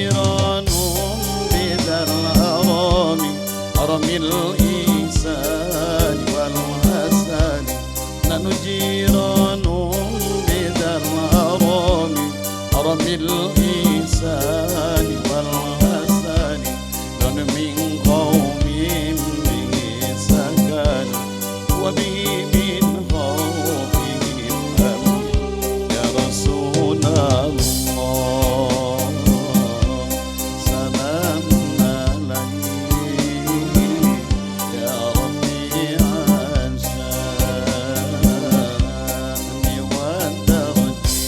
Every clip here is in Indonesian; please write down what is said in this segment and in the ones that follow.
جيران بذا الهرم هرم الإحسان والحسن نحن جيران بذا الهرم هرم الإحسان والحسن نحن من قوم به سكن وبه من خوفهم أمن يا رسول الله سلام عليك يا ربي عن شأني ودرجي.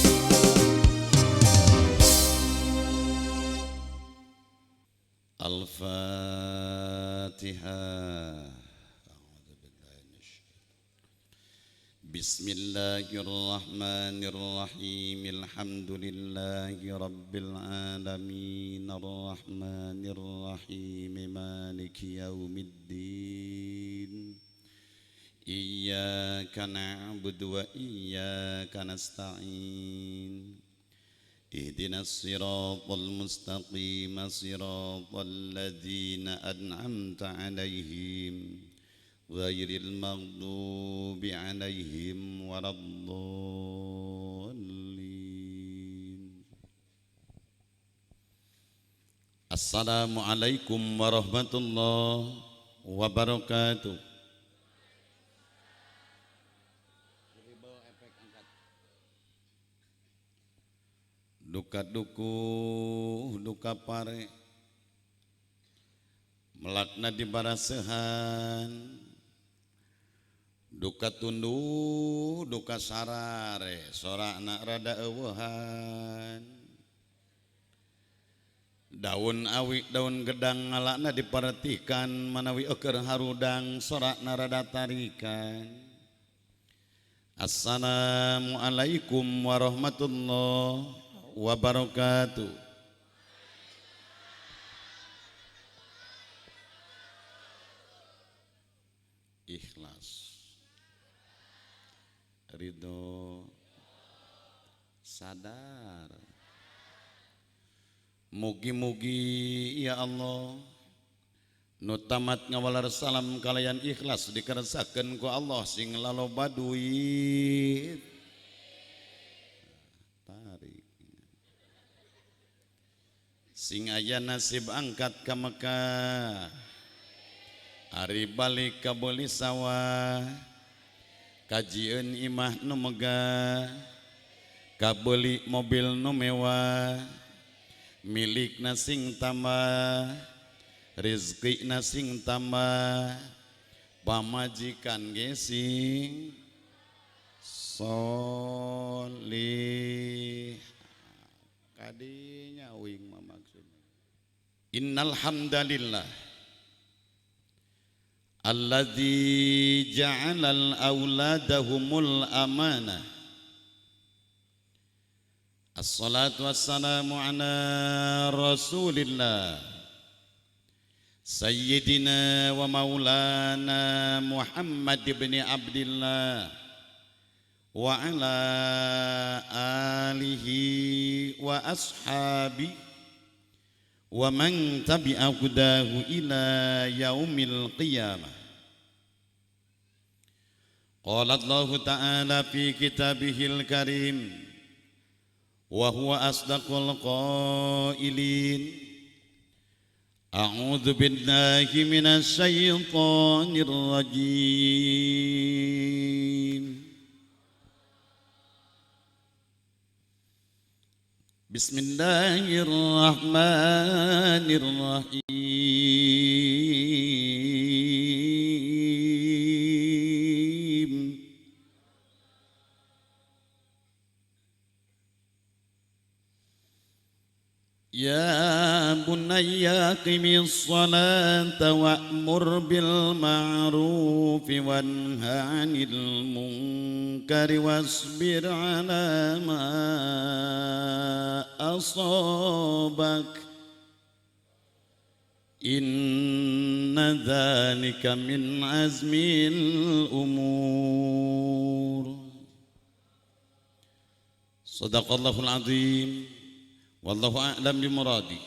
الفاتحة. بسم الله الرحمن الرحيم الحمد لله رب العالمين الرحمن الرحيم مالك يوم الدين إياك نعبد وإياك نستعين اهدنا الصراط المستقيم صراط الذين أنعمت عليهم غير المغضوب عليهم ولا الضالين. Assalamualaikum warahmatullahi wabarakatuh. Duka duku duka pare melakna di barasehan duka tunduh duka sarare sorakna rada eueuhan daun awi daun gedang ngalakna diperhatikan manawi eukeur harudang sorakna rada tarikan. Assalamualaikum warahmatullahi wabarakatuh. Ikhlas ridho sadar mugi-mugi ya Allah nu tamat ngawalar salam kalayan ikhlas dikeresakeun ku Allah sing laloba duit tarik sing aya nasib angkat ka Mekah ari balik ka Boli sawah kajieun imah nu megah kabeli mobil nu mewah milikna sing tambah rezekina sing tambah pamajikan ge sing solih kadinya wing maksudna. Innal hamdalillah alladzi ja'alal auladahumul amanah. Assalatu wassalamu ala rasulillah sayyidina wa maulana Muhammad ibn Abdillah wa ala alihi wa ashabi wa man tabi'a hudahu ila yaumil qiyamah. Qala Allah ta'ala fi kitabihil karim wa huwa asdaqul qailin. A'udzu billahi minasy syaithanir rajim. Bismillahirrahmanirrahim. Ya bunayya qimis salata wa'mur bil ma'ruf wanha 'anil munkari wasbir 'ala ma asabak inna dzalika min azmil umur. Shadaqallahul azim. Wallahu a'lam bimuradi.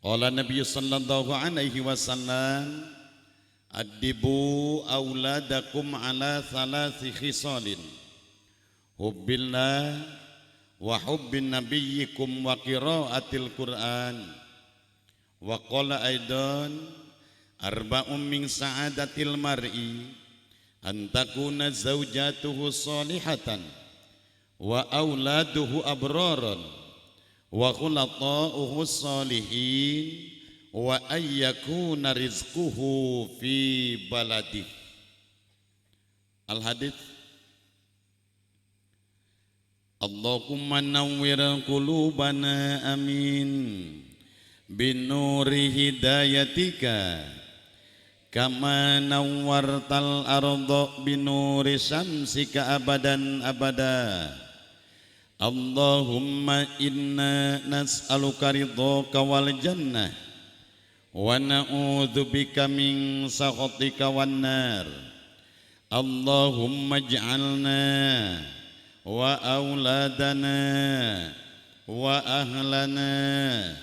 Qala Nabi sallallahu alaihi wasallam addibu auladakum ala thalathi khisalin hubbillah wa hubbin nabiyyikum wa qiraatil Qur'an wa qala aidan arba'un min sa'adatil mar'i an takuna zawjatuhu salihatan wa auladuhu abraran wa khulata'uhu salihin wa ayyakuna rizquhu fi baladih. Al-hadits Allahumma nawwir qulubana amin binuri hidayatika kama nawwartal arda binuri syamsika abadan abada. Allahumma inna nas'aluka ridhaka wal jannah wa na'udzubika min sakhatika wan nar. Allahumma ij'alna wa auladana wa ahlana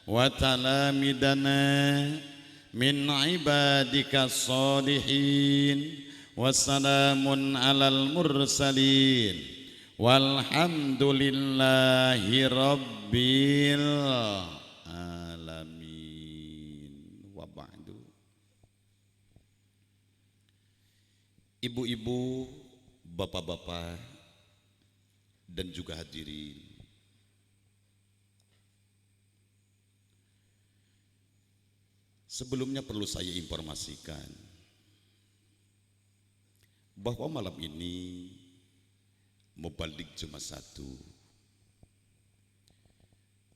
wa talamidana min ibadika salihin. Wassalamun alal mursalin walhamdulillahi rabbil alamin. Wa ba'du. Ibu-ibu, bapak-bapak, dan juga hadirin, sebelumnya perlu saya informasikan bahwa malam ini Mubalik cuma satu.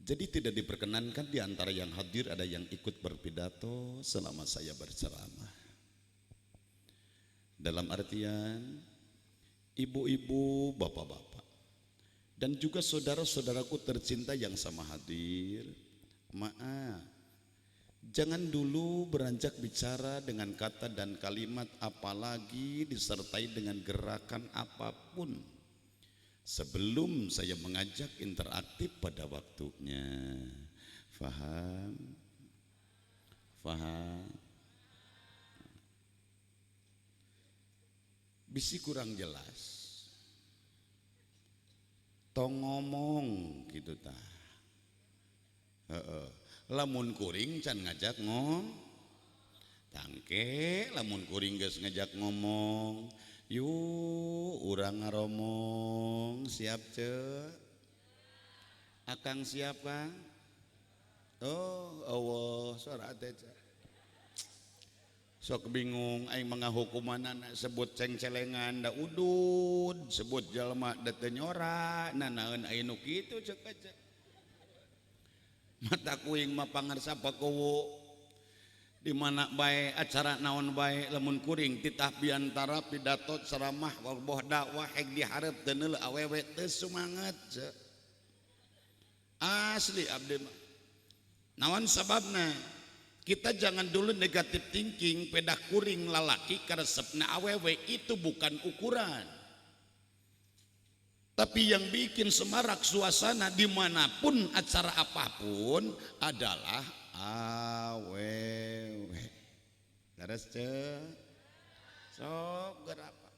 Jadi tidak diperkenankan di antara yang hadir ada yang ikut berpidato selama saya berceramah. Dalam artian ibu-ibu, bapak-bapak, dan juga saudara-saudaraku tercinta yang sama hadir, maaf, jangan dulu beranjak bicara dengan kata dan kalimat, apalagi disertai dengan gerakan apapun sebelum saya mengajak interaktif pada waktunya. Faham? Faham? Bisi kurang jelas, tong ngomong gitu tah. Lamun kuring can ngajak ngomong, tangke lamun kuring geus ngajak ngomong, yuk urang ngaromong, siap cek? Akang siap Kang? Oh Allah, suara teh sok bingung aing mangahukumanana sebut cengcelengan da udud, sebut jalma da teu nyora, nanaeun aya nu kitu ceuk aja. Mata kuing mah pangarsa pakowo di mana bae acara naon bae lamun kuring titah biantara pidato ceramah boh dakwah heg dihareup teu neuleuh awewe teu sumanget ceuk. Asli abdi mah. Naon sababna? Kita jangan dulu negatif thinking pedah kuring lalaki karesepna awewe itu bukan ukuran. Tapi yang bikin semarak suasana dimanapun acara apapun adalah awewe. Leres ceu? Sok gerapa.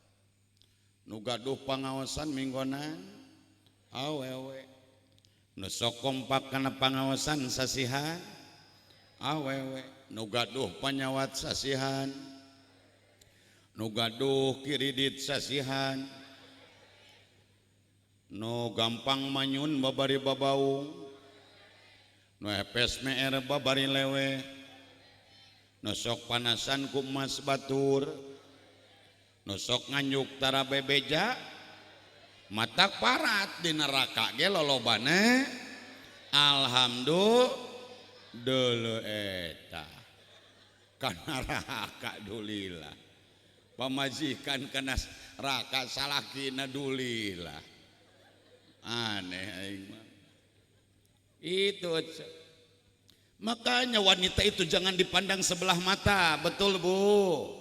Nu gaduh pangaosan minggonan awewe. Nu sok kompak kana pangaosan sasihan awewe. Nu gaduh panyawat sasihan, nu gaduh kiridit sasihan, nu gampang manyun babari babaung, nu epes meer babari lewe, nu sok panasan ku emas batur, nu sok nganyuk tara bebeja, matak parat di neraka ge lolobana. Alhamdulillah dulu eta kana raka dulila pamajikan kana raka salakina dulila aneh aing mah itu. Makanya wanita itu jangan dipandang sebelah mata, betul Bu?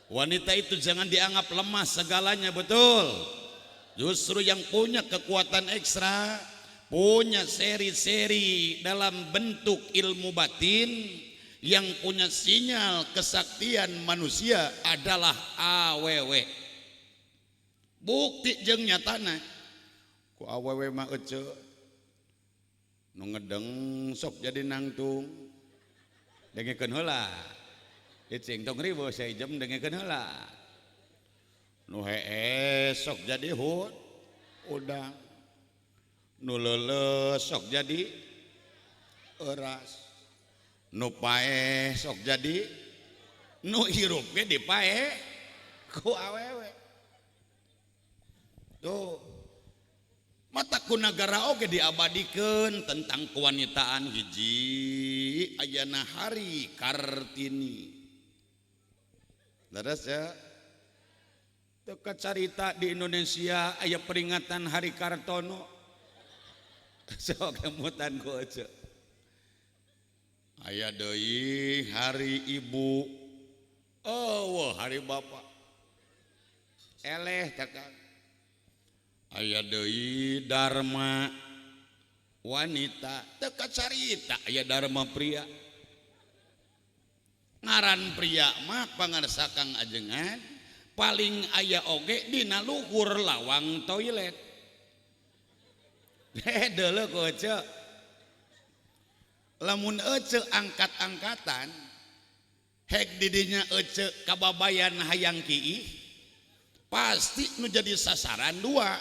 Wanita itu jangan dianggap lemah segalanya, betul? Justru yang punya kekuatan ekstra punya seri-seri dalam bentuk ilmu batin yang punya sinyal kesaktian manusia adalah awewe. Bukti jeung nyatana ku awewe mah ece nu ngedeng sok jadi nangtung dengekeun heula icing tong ribu saya jam dengekeun heula nu hee sok jadi hud udang nu leuleus sok jadi euras nu pae sok jadi nu hirup ge dipae ku awewe tuh mata ku nagara oge diabadikeun tentang kewanitaan hiji ayana hari Kartini leres ya teu kacarita di Indonesia aya peringatan Hari Kartono sok kemutan ku aja aya deui hari ibu oh hari bapak eleh cakang aya deui dharma wanita teu kacarita aya dharma pria ngaran pria mah pangarsa Kang Ajengan paling aya oge dina luhur lawang toilet deuleu ku ece lamun ece angkat-angkatan hek didinya ece kababayan hayang kiih pasti nu jadi sasaran dua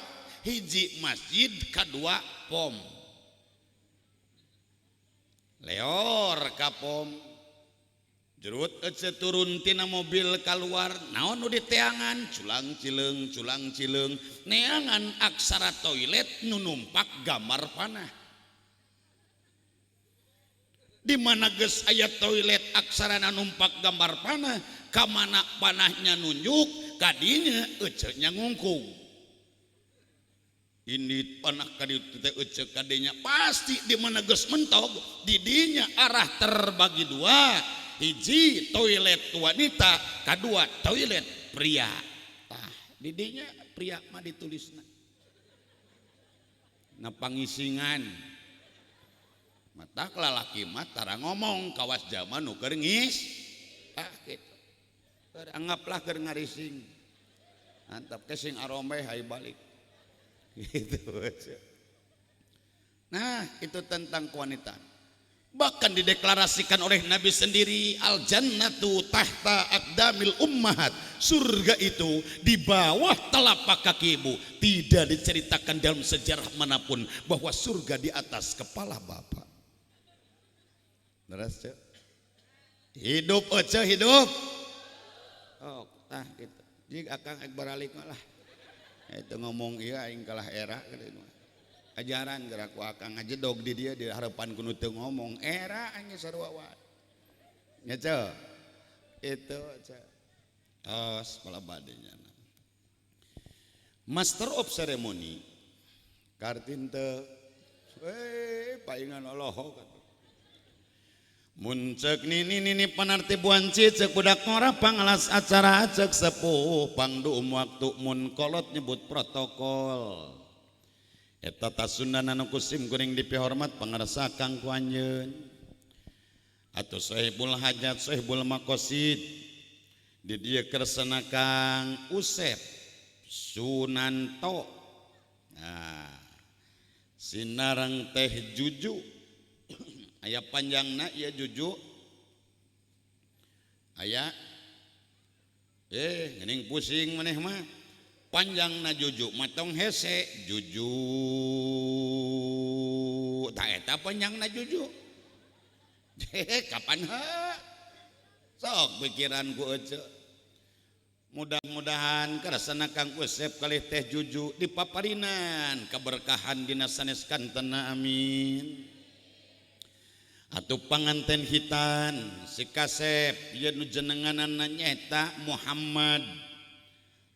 hiji masjid kadua pom leor ka pom jerut ece turun tina mobil keluar naon nu diteangan culang cileung neangan aksara toilet nu numpak gambar panah di mana geus aya toilet aksarana numpak gambar panah ka mana panahnya nunjuk kadinya ece nya ngungkung ini panah kaditu teh ece kadinya pasti di mana geus mentog didinya arah terbagi dua hiji toilet wanita kadua toilet pria tah didinya pria mah ditulisna na pangisingan mata lalaki mah tara ngomong kawas zaman nu keur ngis kitu anggaplah keur ngarising antap ke sing arombe hay balik gitu aja. Nah itu tentang kewanitaan bahkan dideklarasikan oleh Nabi sendiri al jannatu tahta aqdamil ummahat surga itu di bawah telapak kaki ibu tidak diceritakan dalam sejarah manapun bahwa surga di atas kepala bapak beres cek hidup aja hidup oh tah gitu jika akang balik malah itu ngomong iya aing kalah era ajaran gerak ku akang ajedog di dia di harapan kuno teu ngomong era anya sarua wae nya ce itu ce tos pala badenya master of ceremony kartin teu paingan oloh mun ceuk nini panartibuan cicek budak ngora pangalas acara ceuk sepuh pangduum waktu mun kolot nyebut protokol eta tasundana nu kusim kuring dipihormat pangarsa Kang ku anjeun atuh sahibul hajat sahibul makosid di dieu kersana Kang Usep Sunanto nah sinareng teh Juju aya panjangna ieu Juju aya geuning pusing maneh mah panjangna Juju matong hese Juju tak eta panjangna Juju kapan sok pikiran ku ece mudah-mudahan karasana Kang Usep kalih teh Juju dipaparinan keberkahan dina sanes kantena amin atuh panganten hitan si Kasep ieu nu jenenganana nyaeta Muhammad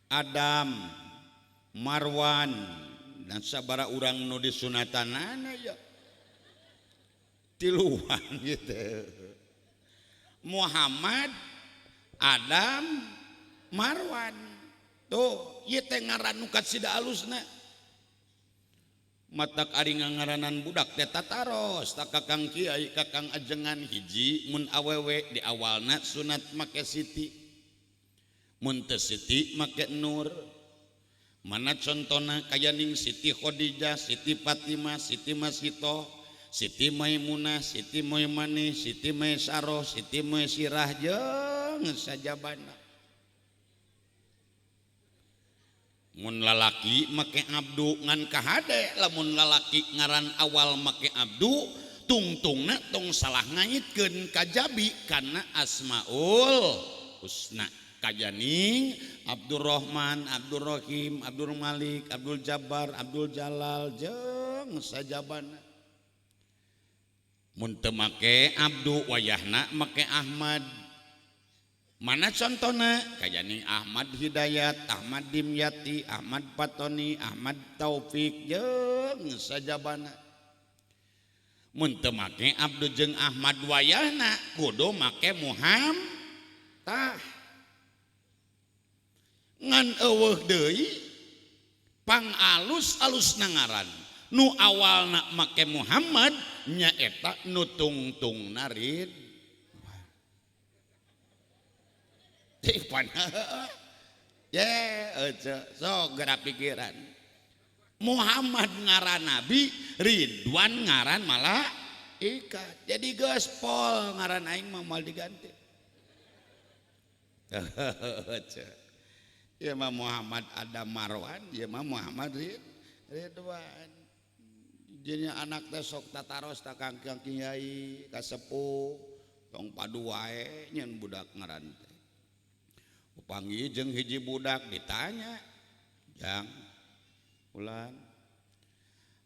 Adam Marwan dan sabara urang nu disunatanana ya tiluan gitu Muhammad Adam Marwan tuh ieu teh ngaran nu kat sida alusna matak ari ngangaranan budak teh tataros tak kakang kiai kakang ajengan hiji mun awewe di awalna sunat make siti mun teu siti make nur mana contona kayaning Siti Khadijah Siti Fatimah Siti Masito Siti Maimunah Siti Maimunah Siti Maisarah Siti Maisirah jeung sajabana mun lalaki make abdu ngan kahade lamun lalaki ngaran awal make abdu tungtungna tong salah ngayitkeun kajabi kana asmaul husna kajaning Abdurrahman Abdurrahim Abdul Malik Abdul Jabbar Abdul Jalal jeung sajabana mun teu make abdu wayahna make Ahmad mana contohna kajaning Ahmad Hidayat Ahmad Dimyati Ahmad Patoni Ahmad Taufik jeung sajabana mun teu make abdu jeung Ahmad wayahna kudu make Muhammad tah ngan eueuh deui pangalus-alus nangaran nu awalna make Muhammad nyaeta nu tungtungna rid so gerak pikiran Muhammad ngaran nabi Ridwan ngaran malah ikat jadi gaspol ngaran aing mah mal diganti ya mah Muhammad Adam Marwan ya mah Muhammad Ridwan jadi anak teh sok tataros ta kang kiai kasepuh tong padu wae nyen budak ngaran teh panggih jeung hiji budak ditanya jang ulan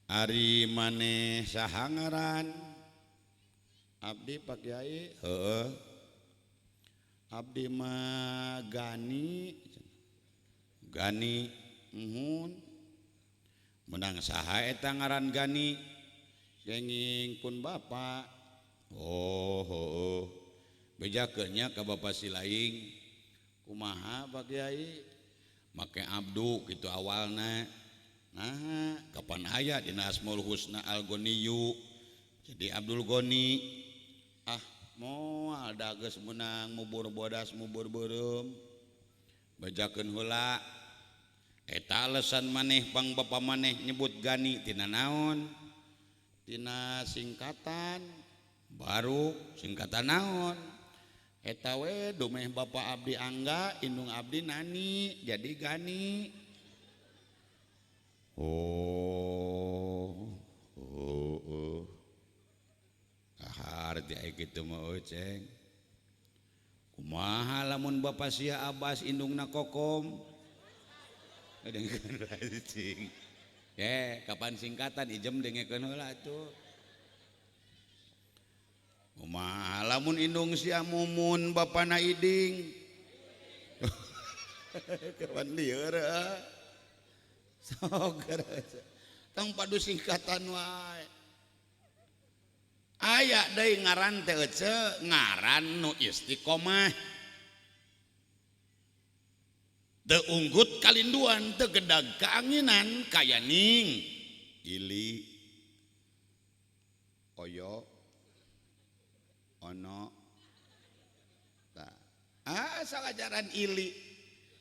ari maneh saha ngaran abdi Pak Kiai heueuh abdi mah Gani nuhun menang saha eta ngaran Gani kenging pun bapak oh heueuh bejakeun nya ka bapak silaing kumaha Pak Kiai make abdu kitu awalna nah kapan aya dina Asmaul Husna Al Ghaniyu jadi Abdul Ghani moal da geus meunang mubur bodas mubur beureum bajakeun heula eta alasan maneh pang bapa maneh nyebut Gani tina naon tina singkatan baru singkatan naon eta we dumeh bapa abdi Angga indung abdi Nani jadi Gani kahar dia kitu mah ceng kumaha lamun bapa sia Abbas indungna Kokom dengekeun cing kapan singkatan ijem dengekeun heula atuh kumaha lamun indung sia Mumun bapana Iding kapan lieur sok tong padu singkatan wae aya deui ngaran teh ngaran nu istiqomah teu unggut kalinduan teu gedag kaanginan kayaning Ili Oyo Ono tah sakajaran Ili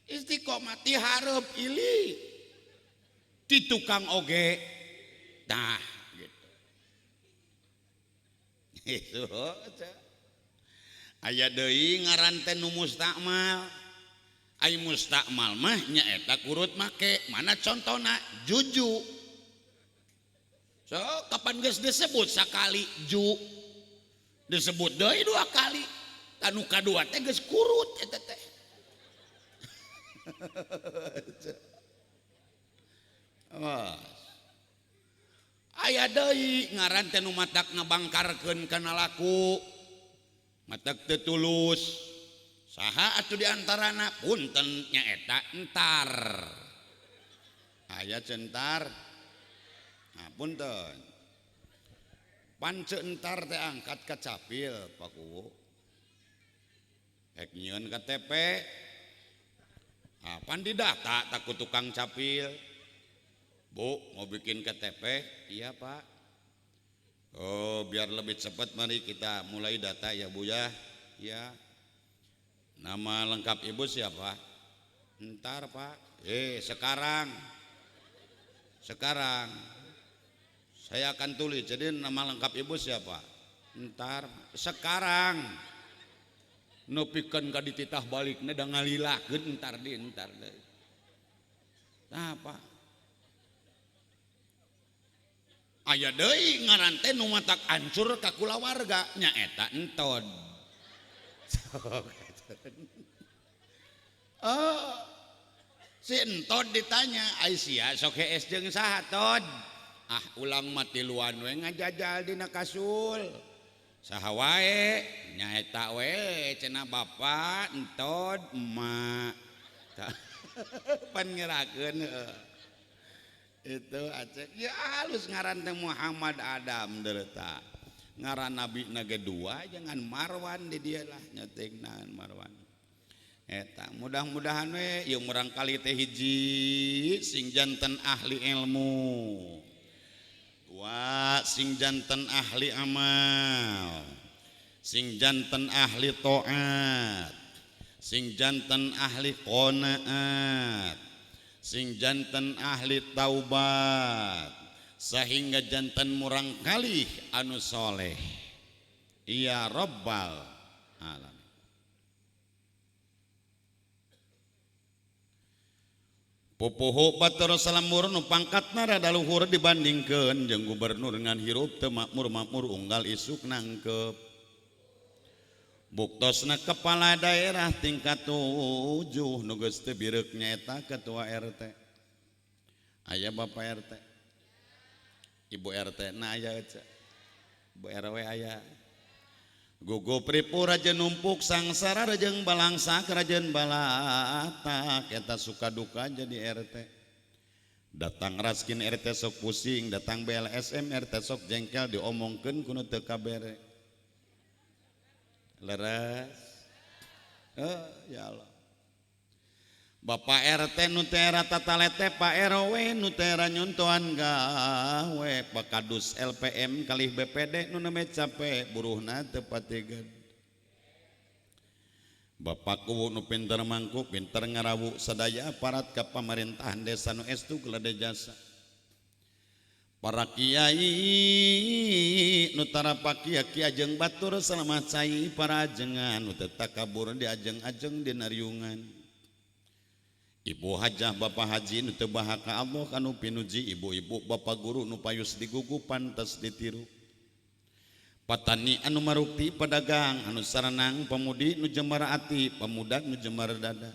istiqomah ti hareup Ili di tukang oge tah gitu aya deui ngaran teh nu mustakmal ai mustakmal mah nyaeta kurut make mana contona Juju so kapan geus disebut sakali Ju disebut deui dua kali anu kadua teh geus kurut eta teh aya deui ngaran teh nu matak ngabangkarkeun kana laku matak teu tulus saha atuh diantarana punten nyaeta entar aya centar nah punten pance entar teh angkat ka capil pakuwu hek nyieun KTP pan didata tak ku tukang capil Bu, mau bikin KTP? Iya Pak. Oh, biar lebih cepat mari kita mulai data ya Bu ya. Ya. Nama lengkap Ibu siapa? Ntar Pak. Sekarang. Sekarang. Saya akan tulis. Jadi nama lengkap Ibu siapa? Ntar. Sekarang. Nopikeun ka dititah balikna da ngalilakeun entar deui. Nah, Pak. Aya deui ngaran teh nu matak ancur ka kulawarga nyaeta entod. Oh, si entod ditanya, "Aisyah sok hees jeung saha tod?" "Ah, ulang mati luan we ngajajal dina kasul." "Saha wae?" "Nyaeta we cenah bapa, entod, emak." Pan ngerakeun itu aceh ya halus ngaran teh Muhammad Adam dereta ngaran nabi nage dua jangan Marwan di dia lah nyetingna Marwan eta mudah-mudahan we ieu murangkali teh hiji sing janten ahli ilmu dua sing janten ahli amal sing janten ahli taat sing janten ahli qanaat sing janten ahli taubat sehingga janten murang kalih anu soleh ya rabbal alamin. Pupuhu batur salamur nu pangkatna rada luhur dibandingkeun jeung gubernur ngan hirup teu makmur unggal isuk nangkep buktosna kepala daerah tingkat 7 nu geus teu bireuk nyaeta ketua RT. Aya Bapak RT. Ibu RT na aya eueuh. Bu RW aya. Gugu pripu raja numpuk sangsara rajeng balangsa kerajeun balatak eta suka duka jadi RT. Datang raskin RT sok pusing, datang BLSM RT sok jengkel diomongkeun kuno teu kabere. Leres. Ya Allah. Bapak RT nu teh era tatalete Pak RW nu teh era nyontohan gawe Pak Kadus LPM kalih BPD nu neme capek buruhna teu patigeun. Bapak kuwu nu pinter mangku pinter ngarawu sadaya aparat ka pamerintahan desa nu estu gelade jasa. Para kiai nutara pakia ki ajeng batur selamat cai para ajengan nu teu takabur di ajeng-ajeng dina riungan. Ibu hajah bapak haji nu teu baha ka Allah kanu pinuji ibu-ibu bapak guru nu payus digugu pantes ditiru. Patani anu marukti pedagang anu sarenang pamudi nu jembar ati pemuda nu jembar dada.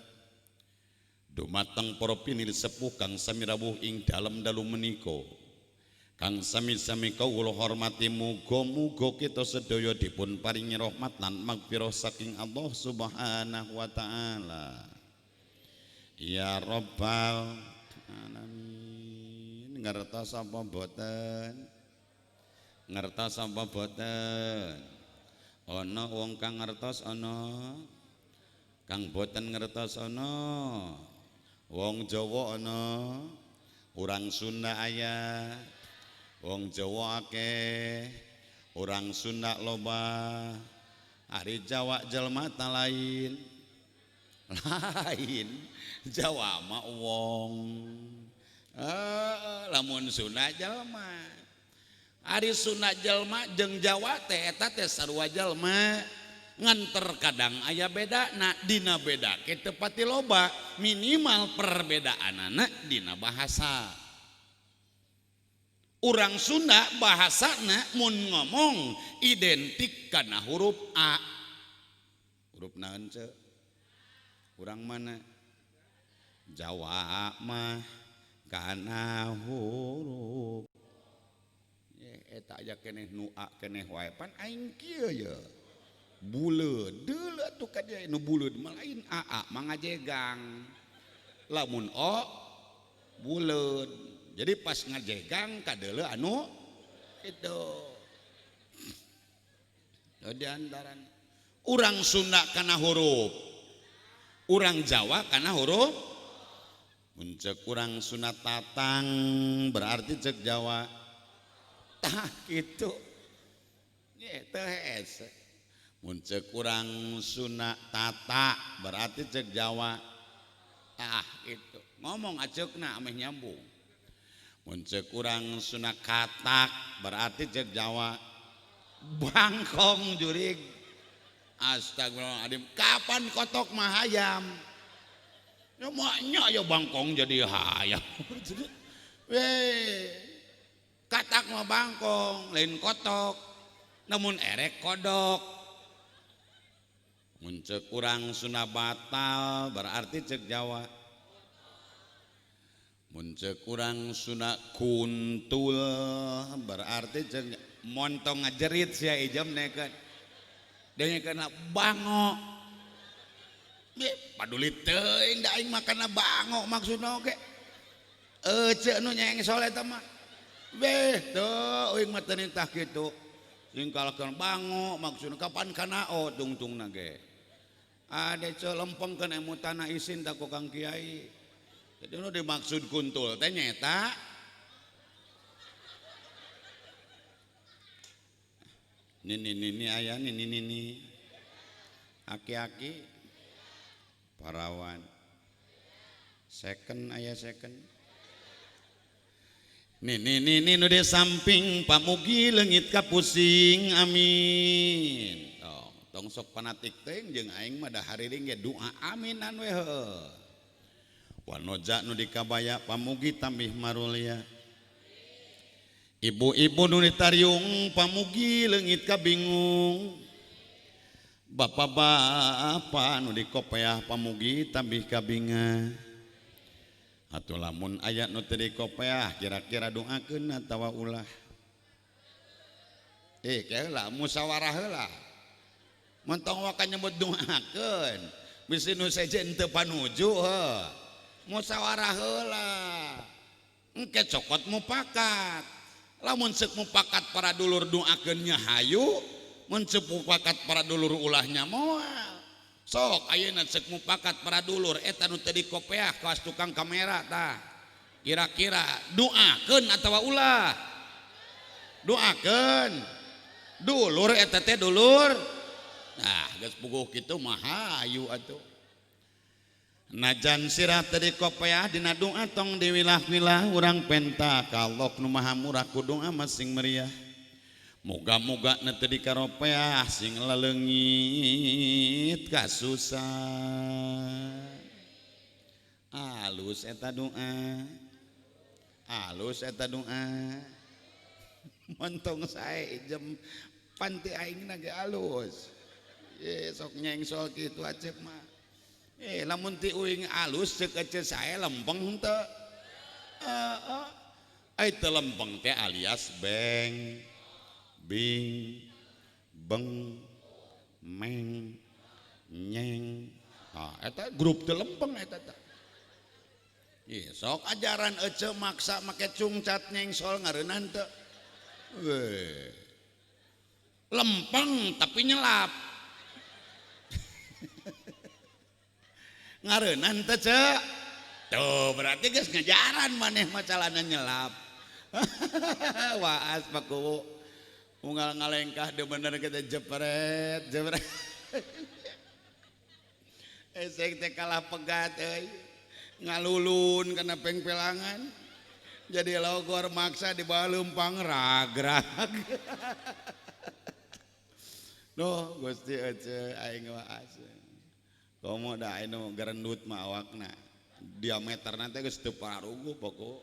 Dumateng para pinil sepuh kang sami rawuh ing dalem dalu menika. Kang sami-sami kawula hormati muga-muga kita sedaya dipun paringi rahmat lan magfirah saking Allah Subhanahu wa taala. Ya Rabbal alamin. Ngertos apa boten? Ngertos apa boten? Ana wong kang ngertos ana. Kang boten ngertos ana. Wong Jawa ana. Urang Sunda aya. Wong Jawa akeh, orang Sunda loba, hari Jawa jelma ta lain, Jawa mah wong, lamun Sunda jelma, hari Sunda jelma jeung Jawa teh eta teh sarua jelma, ngan terkadang aya beda, na dina beda kitu pati loba, minimal perbedaanana dina bahasa. Urang Sunda bahasana mun ngomong identik kana huruf A. Huruf naon ce? Urang mana? Jawa mah kana huruf. Eta aya keneh nu A keneh wae pan aing kieu ye. Buleud deul atuh ka dia nu buleud mah lain A mah ngajegang. Lamun O buleud. Jadi pas ngajegang kadeule anu itu. Di antaran urang Sunda kana huruf, urang Jawa kana huruf. mun ceuk urang sunat tatang berarti ceuk Jawa tah kitu ye teu hese mun ceuk urang sunat tata berarti ceuk Jawa tah kitu ngomong aceukna ameh nyambung mun ceuk urang sunat katak berarti ceuk Jawa bangkong jurig astagfirullahaladzim kapan kotok mah hayam nyomaknya ya bangkong jadi hayam weh katak mah bangkong lain kotok namun erek kodok mun ceuk urang sunah batal berarti ceuk Jawa mun ceuk urang sunah kuntul berarti ceuk montong ngajerit sia ijem neket dia kena bango paduli teuing da aing makana bango maksudna oge ceuk nu nyengsol eta mah beh teu euing mah teu nitah kitu singkalkeun bango maksudna kapan kanao tungtungna ge ade ceuk lempengkeun emutana isin da ku Kang Kiai jadi nu dimaksud kuntul teh nyeta nini aya nini aki-aki parawan second aya second nini nu di samping pamugi leungit kapusing amin tong sok panatik teuing jeung aing mah da hariring ge doa aminan we heuh wanoja nu dikabaya pamugi tambih marulia ibu-ibu nu ditariung pamugi leungit kabingung bapak-bapak nu dikopeah pamugi tambih kabinga atuh lamun aya nu teu dikopeah kira-kira doakeun atawa ulah keula musyawarah heula mun tong waka nyebut doakeun bisi nu sejen teu panuju heuh musyawarah heula engke cokot mupakat lamun ceuk mupakat para dulur doakeun nya hayu mun ceuk mupakat para dulur ulahnya moal sok ayeuna ceuk mupakat para dulur eta nu teu dikopeah kaos tukang kamera tah kira-kira doakeun atawa ulah doakeun dulur eta teh dulur nah geus puguh kitu mah hayu atuh najan sirah teu dikopeah dina doa tong diwilah-wilah urang penta ka Allah nu Maha Murah ku doa masing meriah moga-moga na teu dikaropeah sing laleungit kasusah alus eta doa montong sae jem panti aingna ge alus sok nyengsol kitu acep mah lamun ti uing alus ceuk ece sae lempeng teu ai teu lempeng teh alias beng bing beng meng nyeng eta grup teu lempeng eta teh sok ajaran ece maksa make cungcat nyengsol ngareunaan teu lempeng tapi nyelap ngareunaan teh ceuk tuh berarti geus ngajaran maneh mah calana nyelap waas paku unggal ngalengkah deui bener kita jepret esek teh kalah pegat euy ngalulun kana pengpelangan jadi logor maksa di bawah leumpang ragrag duh Gusti ece aing waas komo da anu garendut mah awakna diameterna teh geus teu parugu pokok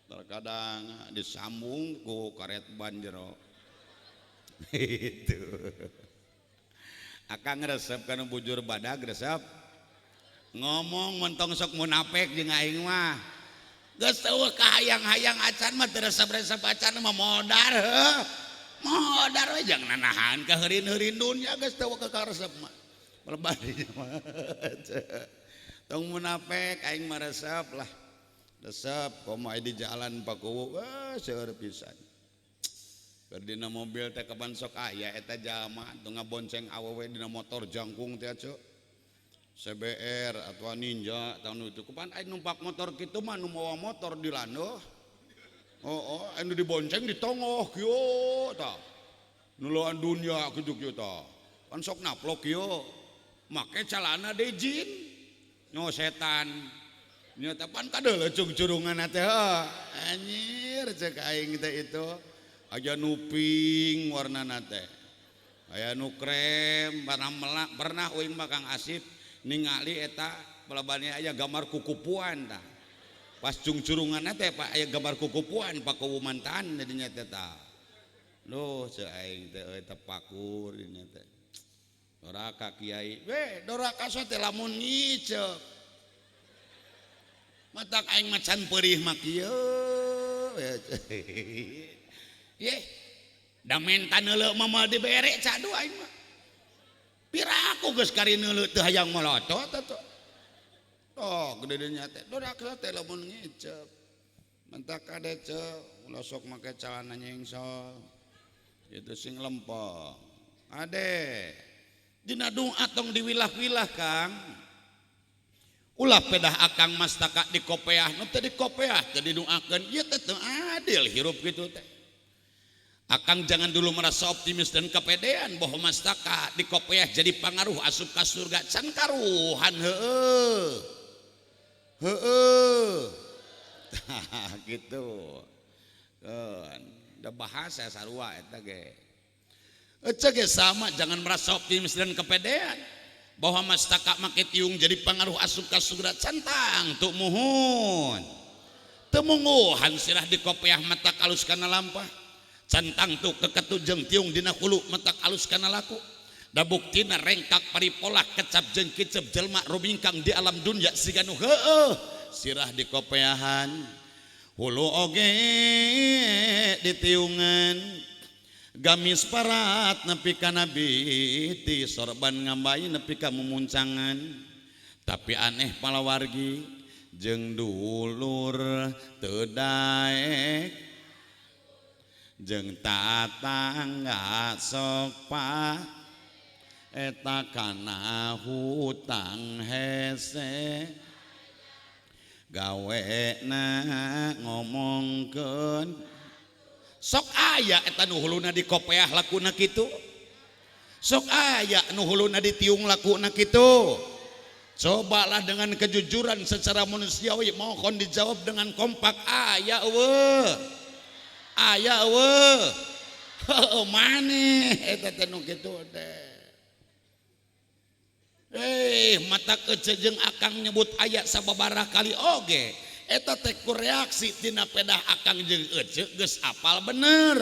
terkadang disambung ku karet ban jero itu akang resep kana bujur badag resep ngomong mentong sok munafik jeung aing mah geus eueuh kahayang-hayang acan mah teu resep-resep acan mah modar heuh modar we jangan nanahan ka heurin-heurin dunya geus teu ka resep mah pelebadinya mah tong munafik aing mah resep lah resep komo di jalan pakuwu seueur pisan keur dina mobil teh kapan sok aya eta jalma teu ngabonceng awewe dina motor jangkung teh ceuk CBR atau Ninja tahun itu kupan aing numpak motor kitu mah nu mawa motor di lando. Oh, anu dibonceng ditongoh kieu tah. Nulaan dunia kitu kieu tah. Pan sok naplok kieu. Make calana dejin. Nyo setan. Nya teh pan kadeuleuh curungan teh anjir ceuk aing teh itu. Aja nuping warnana teh. Aya nu krem pernah uing mah Kang Asip ningali eta pelebani aya gambar kukupuan tah. Pas curungan teh Pak aya gambar kukupuan Pak Kumantan jadinya teh tah. Loh ceu aing teh eta pakur dinya teh. Doraka kiai, doraka sa teh lamun ngicep. Matak aing macan perih mah kieu. Ye. Da mentan heuleu mah dibere cadu aing mah. Piraku geus kari neuleuh teu hayang molotot atuh. Oh, gede nya teh. Doraka teh lamun ngicep. Mentak kade ceuk, ulah sok make calana nyengsol. Itu sing lempeng. Ade. Dina doa tong diwilah-wilah Kang. Ulah pedah akang mastaka di kopeah, nu teh di kopeah teh didoakeun ieu teh teu adil hirup kitu teh. Akang jangan dulu merasa optimis dan kepedean bahwa mastaka di kopeah jadi pangaruh asup ka surga can karuhan heueuh. Gitu. Kan, da bahasa sarua eta ge. Ece ge sama jangan merasa optimis dan kepedean bahwa mastaka make tiung jadi pangaruh asup ka surga cantang tuh muhun. Teu mungguhan sirah di kopeah mata kalus kana lampah. Cantang tuh keketujeng tiung dina hulu mata kalus kana laku. Da buktina rengkak paripolah kecap jeung kicep jelma rumingkang di alam dunya siga nu heueuh sirah di kopeahan. Hulu oge ditiungan gamis parat nepi ka nabi ti sorban ngambai nepi ka mumuncangan. Tapi aneh palawargi jeung dulur teu daek jeung tatangga sok pa eta kana hutang hese gawena ngomongkeun sok aya eta nu huluna di kopeah lakuna kitu. Sok aya nu huluna di tiung lakuna kitu. Cobalah dengan kejujuran secara manusiawi mohon dijawab dengan kompak aya eueuh. Aya eueuh. Heueuh maneh eta teh nu kitu teh. Mata kece jeung akang nyebut aya sababaraha kali oge. Eta teh ku reaksi tina pedah akang jeung ece geus apal bener.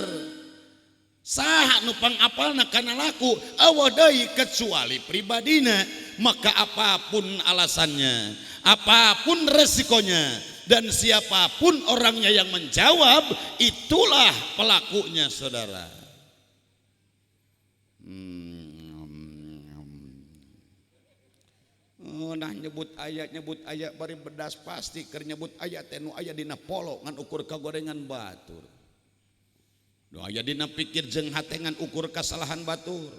Saha nu pangapalna kana laku eueuh deui kecuali pribadina. Maka apapun alasannya, apapun resikonya, dan siapapun orangnya yang menjawab, itulah pelakunya saudara. Nah nyebut ayat bari bedas pasti keur nyebut ayat nu aya dina polo ngan ukur kagorengan batur. Nu aya dina pikir jeung hate ngan ukur kasalahan batur.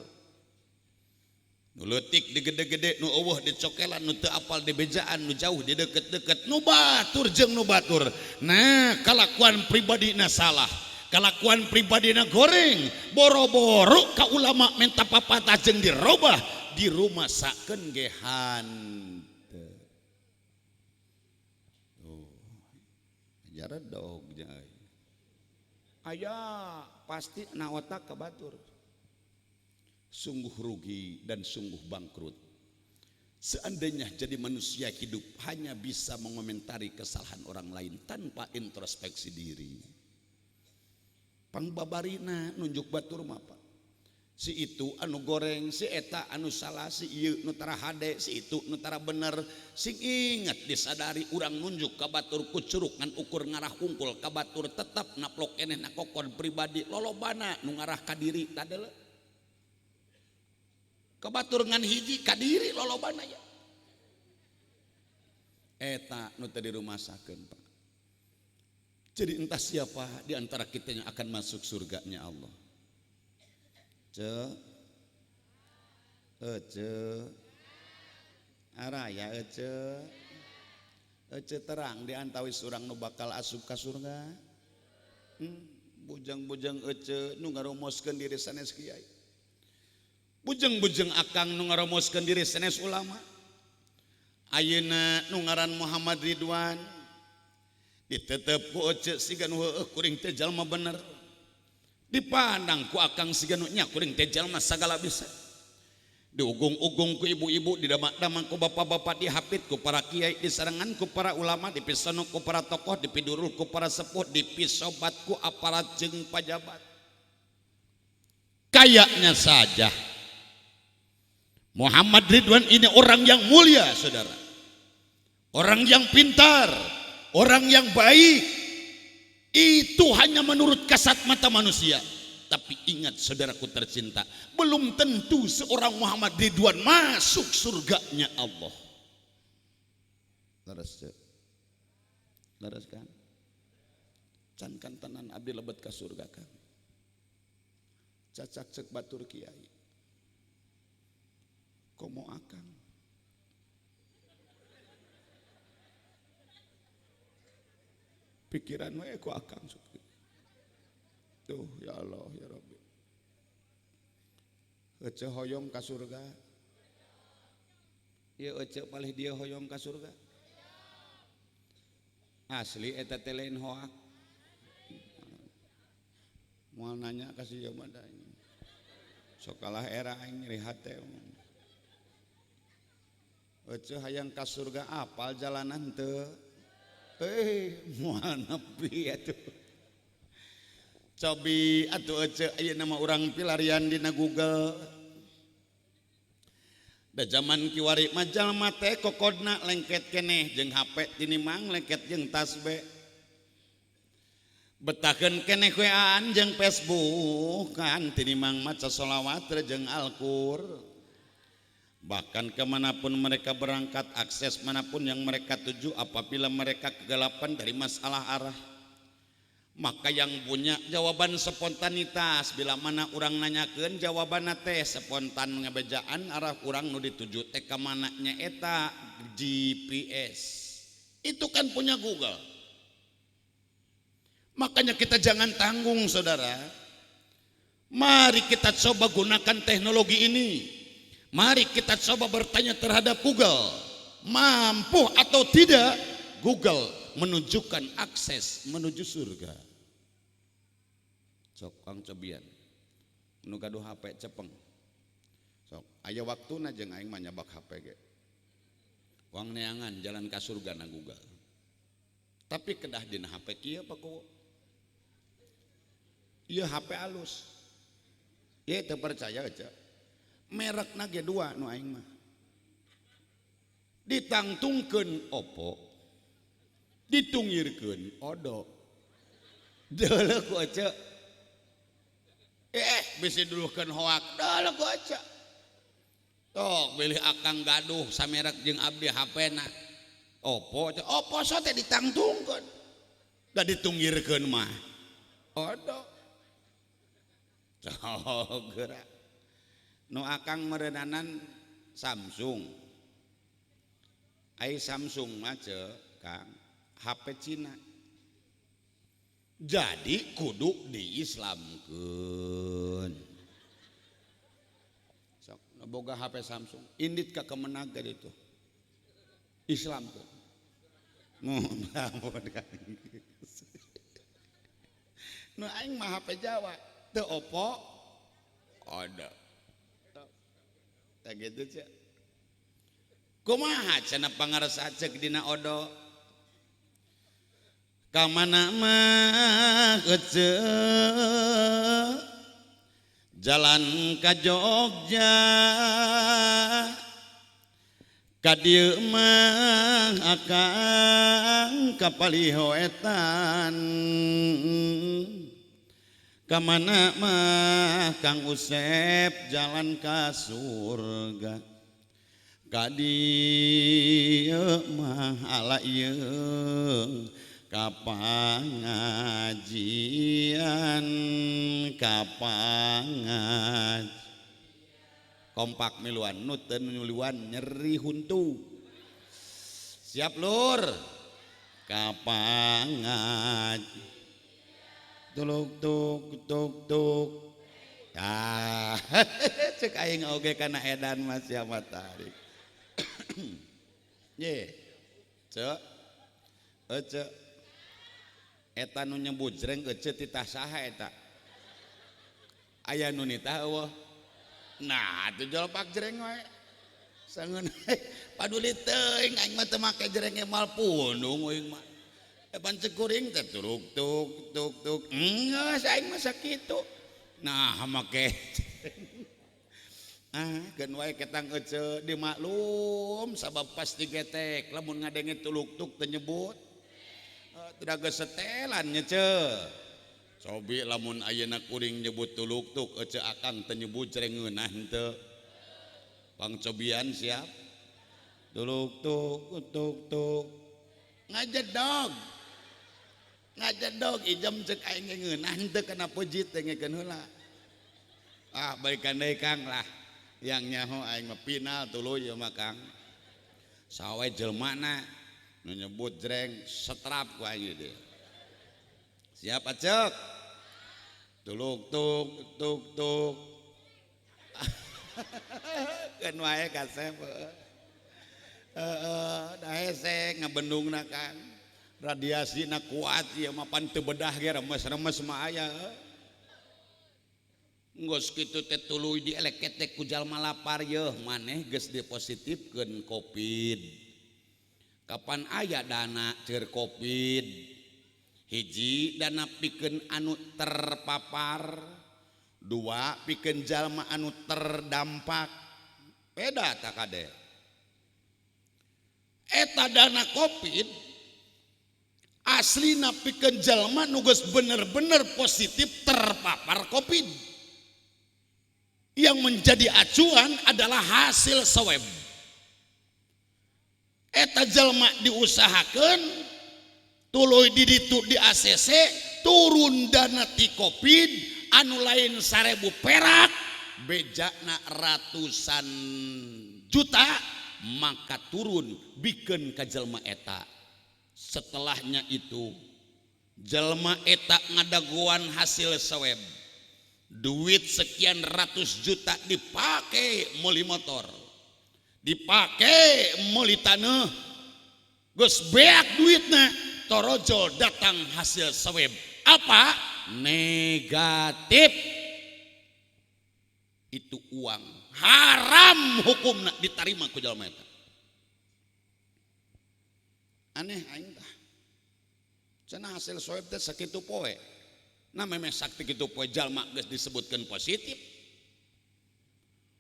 Nu leutik di gede-gede nu eueuh di cokelan nu teu apal di bejaan nu jauh di deket-deket nu batur jeung nu batur. Nah kalakuan pribadina salah, kalakuan pribadina goreng, boro-boro ka ulama minta papatah jeung dirobah di rumah sakeun ge hanteu. Oh. Jaredog jay. Aya pasti na otak ka batur. Sungguh rugi dan sungguh bangkrut. Seandainya jadi manusia hidup hanya bisa mengomentari kesalahan orang lain tanpa introspeksi diri. Pangbabarina nunjuk batur mah Pak. Si itu anu goreng, si eta anu salah, si ieu nu tara hade, si itu nu tara bener. Sing ingat disadari urang nunjuk ka batur ku curug ngan ukur ngarah hungkul ka batur tetap naplok keneh na kokon pribadi lolobana nu ngarah ka diri tadeuleu. Kebatur ngan hiji kadiri lolobana ya. Eta nu teh dirumasakeun Pak. Jadi entah siapa di antara kita yang akan masuk surganya Allah. araya ece terang diantawis urang nu bakal asup ka surga. Bujang-bujang ece nu ngaromoskeun diri sanes kiai, bujang-bujang akang nu ngaromoskeun diri sanes ulama. Ayeuna nu ngaran Muhammad Ridwan ditetep ku ece siga nu heueuh kuring teh jalma bener, dipandang ku akang siga nu nya kuring teh jalma sagala bisa, diugung-ugung ku ibu-ibu, didamak-damak ku bapak-bapak, dihapit ku para kiai, disarangan ku para ulama, dipisono ku para tokoh, dipidurul ku para sepuh, dipisobat ku aparat jeung pajabat. Kayaknya saja Muhammad Ridwan ini orang yang mulia, saudara, orang yang pintar, orang yang baik. Itu hanya menurut kasat mata manusia. Tapi ingat saudaraku tercinta, belum tentu seorang Muhammad Ridwan masuk surganya Allah. Laras kan? Can kan tenan abdi lebet ka surga kan? Cacak cek batur kiai. Komo akang. Pikiran we ku akang. Tuh ya Allah ya Rabbi, ece hoyong ka surga, ieu ece palih dia hoyong ka surga. Asli eta teh lain hoak. Moal nanya ka si jelema da sok kalah era aing nyeri hate. Ece hayang ka surga apal jalanan teu? Moal nepi atuh. Cobi atuh ece aya nama urang pilarian dina Google. Da zaman kiwari mah jalma teh kokodna lengket keneh jeung HP tinimang lengket jeung tasbih. Betahkeun keneh weaan jeung Facebook kan tinimang maca sholawat jeung Al-Qur. Bahkan kemanapun mereka berangkat, akses manapun yang mereka tuju, apabila mereka kegelapan dari masalah arah, maka yang punya jawaban spontanitas. Bila mana orang nanyakeun jawaban teh spontan ngabejaan arah orang nu dituju teh ka mana nya eta GPS. Itu kan punya Google. Makanya kita jangan tanggung saudara. Mari kita coba gunakan teknologi ini. Mari kita coba bertanya terhadap Google, mampu atau tidak Google menunjukkan akses menuju surga. Sok kang cobian nu gaduh HP cepeng, sok aya waktuna jeung aing mah nyabak HP ge wang neangan jalan ka surga na Google. Tapi kedah dina HP kieu paku ieu HP alus ieu teu percaya aja merekna ge dua nu aing mah ditangtungkeun Oppo, ditungirkeun Odo. Deuleuh ku aca bisi duluhkeun hoak deuleuh ku aca. Tok bilih akang gaduh samerek jeung abdi HP-na Oppo, Oppo so teh ditangtungkeun da ditungirkeun mah Odo. Sok geura nu akang meureunanan Samsung. Ai Samsung mah ceuk Kang HP Cina. Jadi kudu diislamkeun. Sok boga HP Samsung, indit ka kemenag tadi itu. Islamkeun. Mun Kang. Nu aing mah HP Jawa, teu Oppo ada. Tak gitu cek. Kumaha cenah pangarasa cek dina Odo? Kamana mah ece jalan ka Jogja, ka dieu mah akang kapalihoetan. Kamana mah Kang Usep jalan ka surga, ka dieu mah ala ieu ka pangajian, ka pangajian. kompak miluan nu teu nyuluan nyeri huntu. Siap lur kapangan tuluk tuk tuk tuk cek aing oge kana edan mas ya matahari ye cek ece eta nu nyebut jreng ece titah saha eta aya nu nitah eueuh nah teu jolpak jreng we sangeun paduli teuing aing mah teu make jreng emal pundung aing mah pancen kuring teh tuluk tuk tuk tuk geus aing mah sakitu nah make geun wae ketang ece dimaklum sabab pasti getek lamun ngadenge tuluk tuk teu nyebut teu geus setelan nya ce sobi lamun ayeuna kuring nyebut tuluk tuk ece akang teu nyebut jreng ngeunah henteu pangcobian siap tuluk tuk tuk tuk ngajedog ijam cek aing ngeunah henteu kana pojit teh ngeukeun heula balikan deui Kang lah yang nyaho aing mah final tuluy ieu mah Kang sawe jelmana nu nyebut jreng setrap ku aing ieu siap acek tuluk tuk tuk tuk keun wae kasep da hese ngabendungna Kang radiasina kuat ieu mah pan teu bedah ge remes-remes mah aya geus kitu teh tuluy dielek-ketek ku jalma lapar yeuh maneh geus dipositifkeun covid kapan aya dana keur covid hiji dana pikeun anu terpapar dua pikeun jalma anu terdampak beda tak kade eta dana covid aslina pikeun jalma nu geus bener-bener positif terpapar covid yang menjadi acuan adalah hasil swab eta jalma diusahakeun tuluy di ditu di ACC turun dana ti covid anu lain 1000 perak bejana ratusan juta maka turun bikeun ka jalma eta setelahnya itu jalma eta ngadaguan hasil swab duit sekian ratus juta dipake meuli motor dipake meuli taneuh geus beak duitna torojol datang hasil swab apa negatif itu uang haram hukumna ditarima ku jalma eta aneh aing tah cenah hasil swab teh sakitu poe nah memang sakti kitu poe jalma geus disebutkeun positif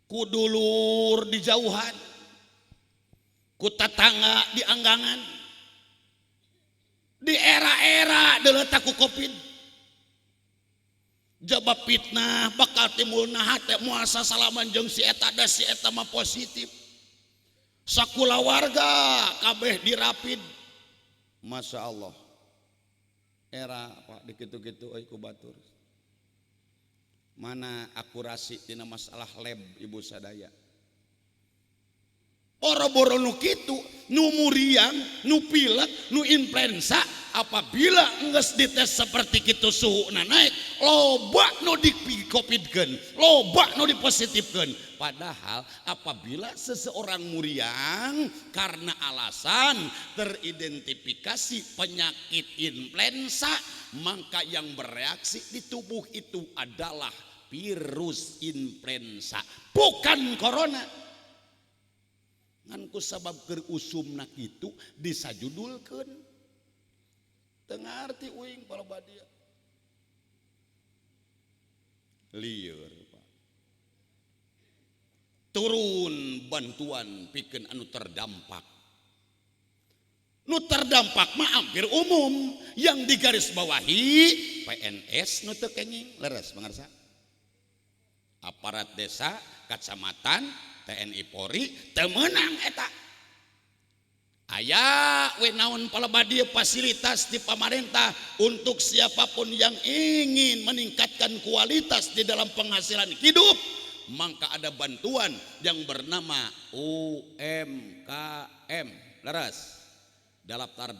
ku dulur di jauhan ku tetangga di anggangan di era-era deleta ku covid jaba fitnah bakal timbulna hate muasa salaman jeung si eta da si eta mah positif sakula warga kabeh dirapid masya Allah era Pak dikitu-kitu euy ku batur mana akurasi tina masalah lab ibu sadaya boro-boro nu kitu nu muriang nu pilek nu influenza apabila geus dites seperti kitu suhuna naik loba nu di-covidkeun loba nu dipositifkeun padahal apabila seseorang muriang karena alasan teridentifikasi penyakit influenza maka yang bereaksi di tubuh itu adalah virus influenza bukan corona ngan ku sabab keur usumna kitu disajudulkeun teu ngarti uing palabadia lieur Pak turun bantuan pikeun anu terdampak mah hampir umum yang digarisbawahi PNS nu teu kenging leres pangarsa aparat desa kacamatan TNI Polri teu meunang eta aya we naon palabadia fasilitas di pamarentah untuk siapapun yang ingin meningkatkan kualitas di dalam penghasilan hidup maka ada bantuan yang bernama UMKM. Laras, daftar,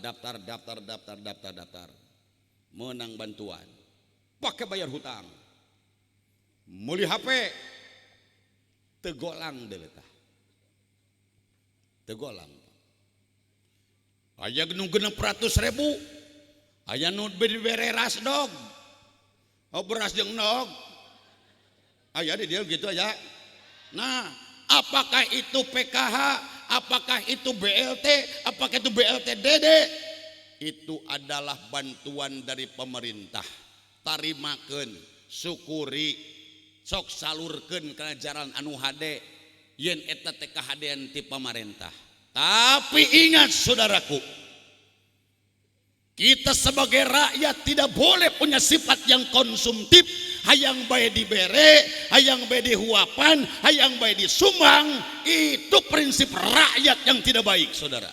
menang bantuan, pakai bayar hutang, muli HP, tegolang deletah, tegolang. Aya nu 600.000, aya nu beri ras dog, beras jeung dog, aya di dia gitu aja. Nah, apakah itu PKH, apakah itu BLT, apakah itu BLTDD? Itu adalah bantuan dari pemerintah. Tarimakeun, syukuri, sok salurkeun kana jalan anu hade, yen eta teh kahadean ti pemerintah. Tapi ingat saudaraku, kita sebagai rakyat tidak boleh punya sifat yang konsumtif, hayang bae dibere, hayang bae dihuapan, hayang bae disumbang. Itu prinsip rakyat yang tidak baik, saudara.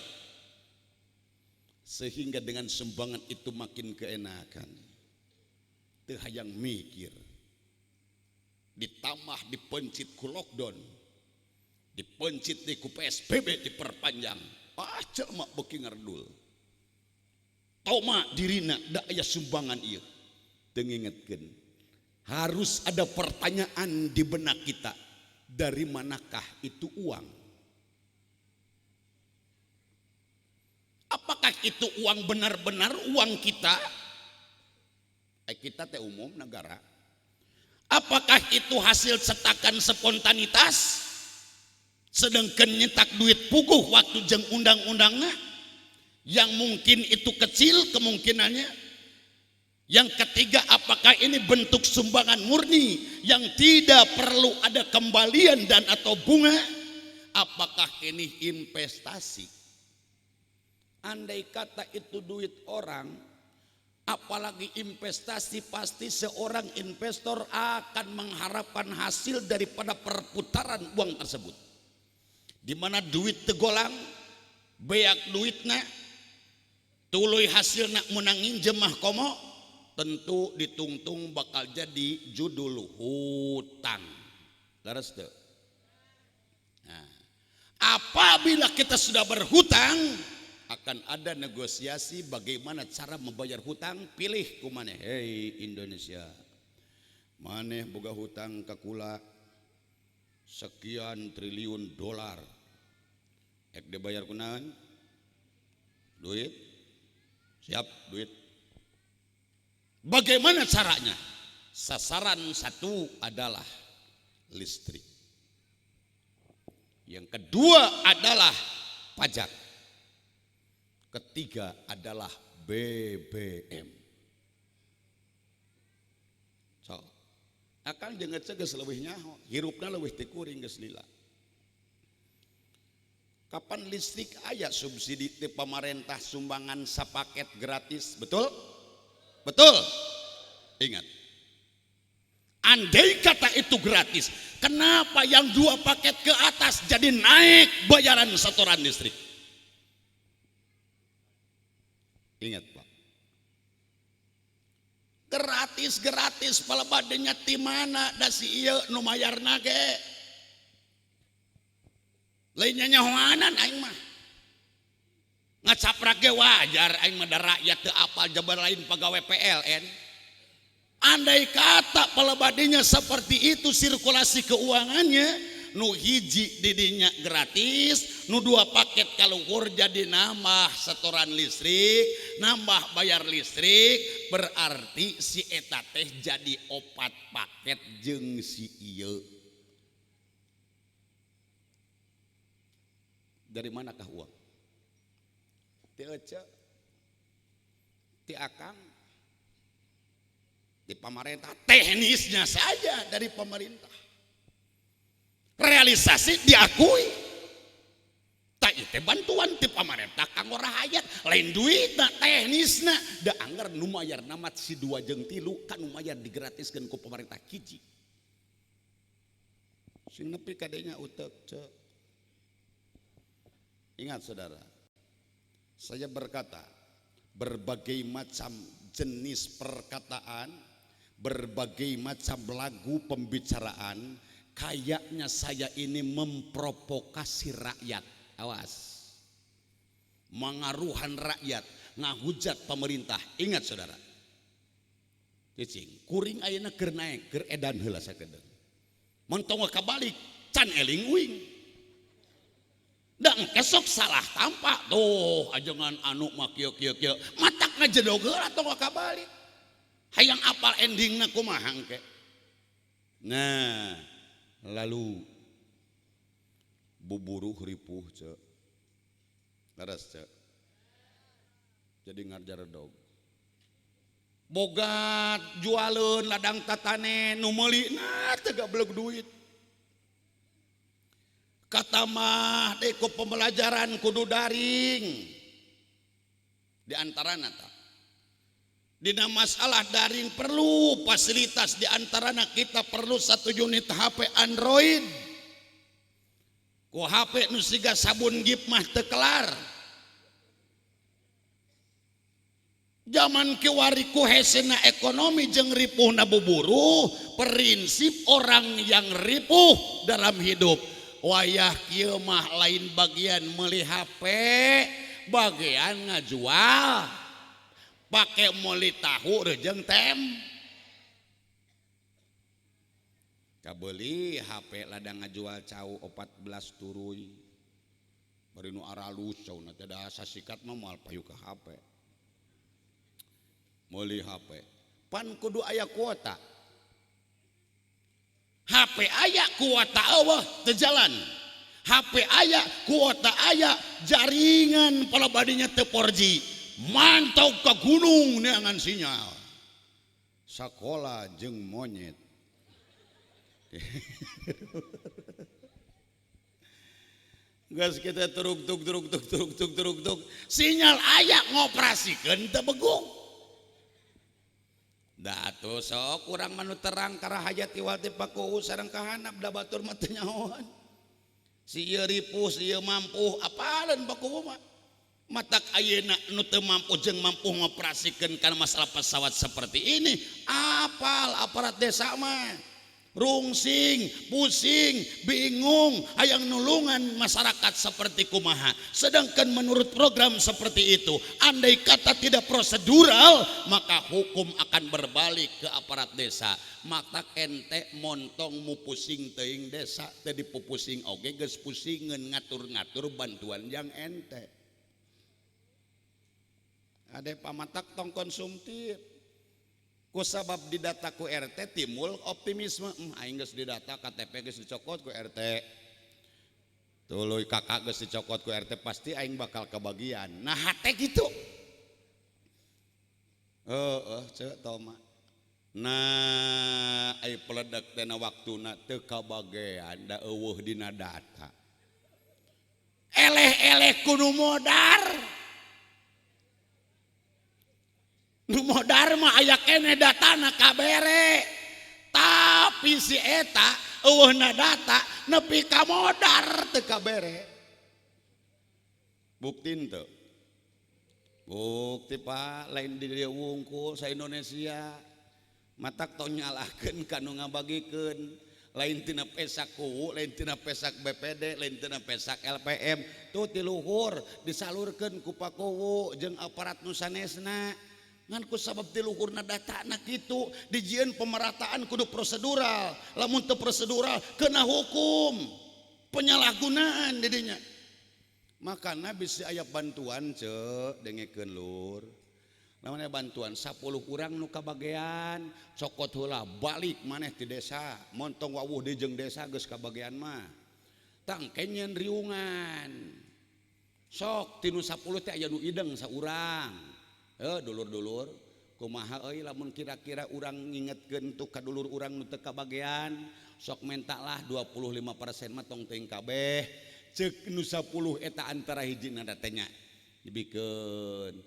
Sehingga dengan sumbangan itu makin keenakan, teu hayang mikir, ditambah dipencit ku lockdown, dipencit di ku PSBB diperpanjang, aja mak beuki ngardul. Toma dirina da aya sumbangan ieu. Teu ngingetkeun, harus ada pertanyaan di benak kita, dari manakah itu uang? Apakah itu uang benar-benar uang kita? Kita teh umum negara. Apakah itu hasil cetakan spontanitas? Sedangkan nyetak duit puguh waktu jeung undang-undangnya, yang mungkin itu kecil kemungkinannya. Yang ketiga, apakah ini bentuk sumbangan murni yang tidak perlu ada kembalian dan atau bunga? Apakah ini investasi? Andai kata itu duit orang, apalagi investasi, pasti seorang investor akan mengharapkan hasil daripada perputaran uang tersebut. Di mana duit tegolang, beak duitna, tuluy hasilna menangin jemah komo, tentu ditungtung bakal jadi judul hutang. Laras tuh. Nah, apabila kita sudah berhutang, akan ada negosiasi bagaimana cara membayar hutang. Pilih ku maneh, hei Indonesia, maneh boga hutang ka kula sekian triliun dolar, ek dibayar kunaon? Duit. Siap, duit. Bagaimana caranya? Sasaran satu adalah listrik, yang kedua adalah pajak, ketiga adalah BBM. So, akan jangan ceges leuwih nyaho, hirupna leuwih teu kuring geus lila. Kapan listrik aya subsidi ti pemerintah sumbangan sapaket gratis, betul? Betul? Ingat, andai kata itu gratis, kenapa yang 2 paket ke atas jadi naik bayaran setoran listrik? Ingat Pak, gratis palebadenya ti mana da si ieu nu mayarna ge? Lainnya nyahoanan aing mah ngacaprak ge wajar, aing mah da rakyat teu apal jabar lain pegawai PLN. Andai kata palebadenya seperti itu sirkulasi keuangannya, nu hiji didinya gratis, nu 2 paket kaluhur jadi nambah setoran listrik, nambah bayar listrik, berarti si eta teh jadi 4 paket jeung si ieu. Dari manakah uang? Ti ece, ti akang, di pemerintah. Teknisnya saja dari pemerintah, realisasi diakui. Tak itu bantuan ti pemerintah kanggo rakyat, lain duitna teknisna da anggar nu mayar namat si 2 jeung 3 kan nu mayar digratiskeun ku pemerintah hiji. Sing nepi kadenya utek cek. Ingat saudara, saya berkata berbagai macam jenis perkataan, berbagai macam lagu pembicaraan, kayaknya saya ini memprovokasi rakyat. Awas, mengaruhan rakyat, ngahujat pemerintah. Ingat saudara, cicing kuring ayeuna keur naik, keur edan heula sakedeung. Mun tong kabalik can eling uing. Dan kesok salah tampak tuh ajengan anu mah kieu matak ngajedog heula tong kabalik. Hayang apal endingna kumaha engke. Nah, lalu buburuh ripuh cek laras cek jadi ngajar dog bogat jualan ladang tatane nu meulina teu gablek duit kata mah deku pembelajaran kudu daring di antarana ta dina masalah daring perlu fasilitas di antarana kita perlu 1 unit HP Android. Ku HP nu siga sabun gip mah teu kelar. Zaman kiwari ku hesena ekonomi jeung ripuhna buburuh, prinsip orang yang ripuh dalam hidup. Wayah kieu mah lain bagian meuli HP, bagian ngajual. Pake meuli tahu reujeng tem. Kabeli HP ladang ngajual cau 14 turuy bari nu aralus cauna teh da sasikat mah moal payu ka HP meuli HP pan kudu aya kuota HP aya kuota eueuh teu jalan HP aya kuota aya jaringan pala badinya teu 4G mantau ka gunung neangan sinyal sakola jeung monyet. Gas kita turuk sinyal ayak ngoperasikeun teu begung. Da atuh sok urang manu terang kara hajat iwal ti pakuhu sareng kahanap da batur mah teu nyahoan. Si ieu ripuh si ieu mampu apaleun pakuhu mah. Matak ayeuna nu teu mampu jeung mampu ngoperasikeun kana masalah pesawat seperti ini apal aparat desa mah. Rungsing, pusing, bingung, hayang nulungan masyarakat seperti kumaha. Sedangkan menurut program seperti itu, andai kata tidak prosedural, maka hukum akan berbalik ke aparat desa. Maka ente montong mu pusing teuing desa, teu dipupusing oge geus pusingeun ngatur-ngatur bantuan yang ente. Ade pamatak tong konsumtif. Ku sabab di data ku RT timbul optimisme aing geus di data KTP geus dicokot ku RT tuluy kakak geus dicokot ku RT pasti aing bakal kebagian nah hate gitu ceuk toma nah ai peledak teh na waktuna teu kabagean da eueuh dina data eleh-eleh kudu modar nu modar mah aya kene datana kabere tapi si eta eueuhna data nepi ka modar teu kabere bukti teu bukti Pak lain di dieu wungkul sa Indonesia matak tong nyalahkeun kanu ngabagikeun lain tina pesak kuwu lain tina pesak BPD lain tina pesak LPM tuh ti luhur disalurkeun ku pakuwu jeung aparat nu sanesna ngan ku sabab ti luhurna datana kitu dijieun pemerataan kudu prosedural lamun teu prosedural kena hukum penyalahgunaan didinya makana bisi aya bantuan ceuk dengekeun lur lamun aya bantuan 10 urang nu kabagean cokot heula balik maneh ti desa montong wawuh di jeung desa geus kabagean mah tang kenyeun riungan sok tinu 10 teh aya nu ideng saurang dulur-dulur kumaha euy lamun kira-kira urang ngingetkeun tuh ka dulur urang nu teu kabagean sok menta lah 25% mah tong teuing kabeh ceuk nu 10 eta antara hijina datanya dibikeun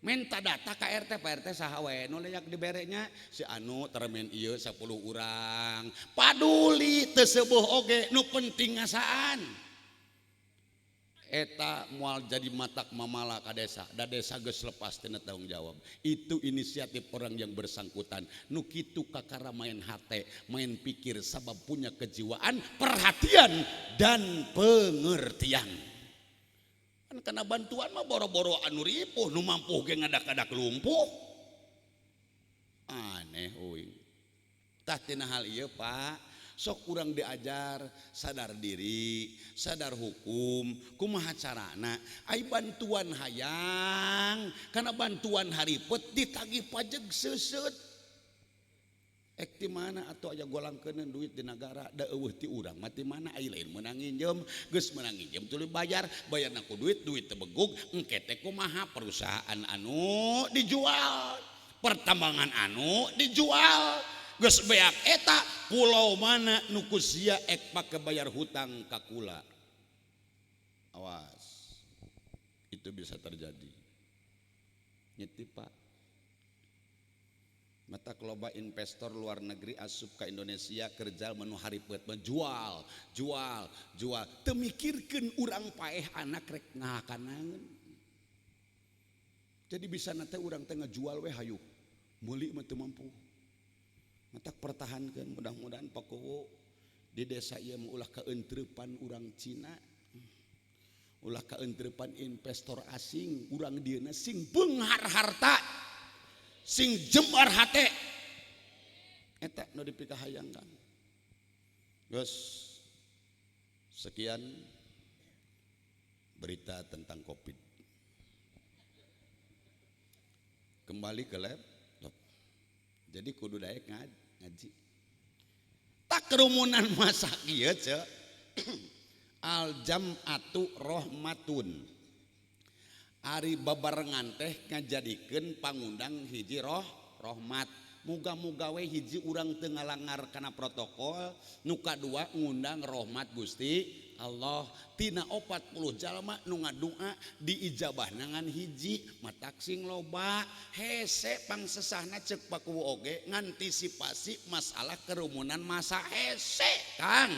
menta data ka RT Pak RT saha we nu layak diberenya si anu termen ieu 10 urang paduli teu seueuh oge nu penting ngasaan eta moal jadi matak mamala ka desa da desa geus lepas tina tanggung jawab. Itu inisiatif orang yang bersangkutan. Nu kitu kakara main hate, main pikir, sabab punya kejiwaan, perhatian dan pengertian. Kan kena bantuan mah boro-boro anu ripuh, nu mampu ge ngadak-adak lumpuh. Aneh euy. Tah tina hal ieu Pak, sok urang diajar sadar diri, sadar hukum, kumaha carana. Ai bantuan hayang, karena bantuan haripet ditagih pajak seuseut. Ek ti mana atuh aya golangkeun duit di negara da eueuh ti urang mah ti mana ai lain meunang nginjem, geus meunang nginjem tuluy bayarna ku duit teu begug, engke teh kumaha perusahaan anu dijual, pertambangan anu dijual. Geus beak eta pulau mana nu ku sia ek pake bayar hutang ka kula. Awas. Itu bisa terjadi. Nyeti Pak. Mata loba investor luar negeri asup ka Indonesia kerja menu haripet menjual, jual. Teu mikirkeun urang paeh anak rek ngakanangeun. Jadi bisa nate urang teh ngajual we hayu. Meuli mah teu mampu. Matak pertahankan, mudah-mudahan pakowo di desa ieu ulah kaentrepan urang Cina, ulah kaentrepan investor asing, urang dieuna sing beunghar harta, sing jembar hate, eta nu dipikahayangkan. Geus sekian berita tentang Covid. Kembali ke laptop. Jadi kudu daek ngaji. Tak kerumunan masa kieu ce. Al jam'atu rahmatun. Ari babarengan teh ngajadikeun pangundang hiji rahmat. Muga-muga we hiji urang teu ngalangar kana protokol, nu kadua ngundang rahmat Gusti Allah. Tina 40 jalma nu ngadua diijabah nangan hiji matak sing loba hese pangsesahna ceuk pakuwu oge ngantisipasi masalah kerumunan masa hese Kang.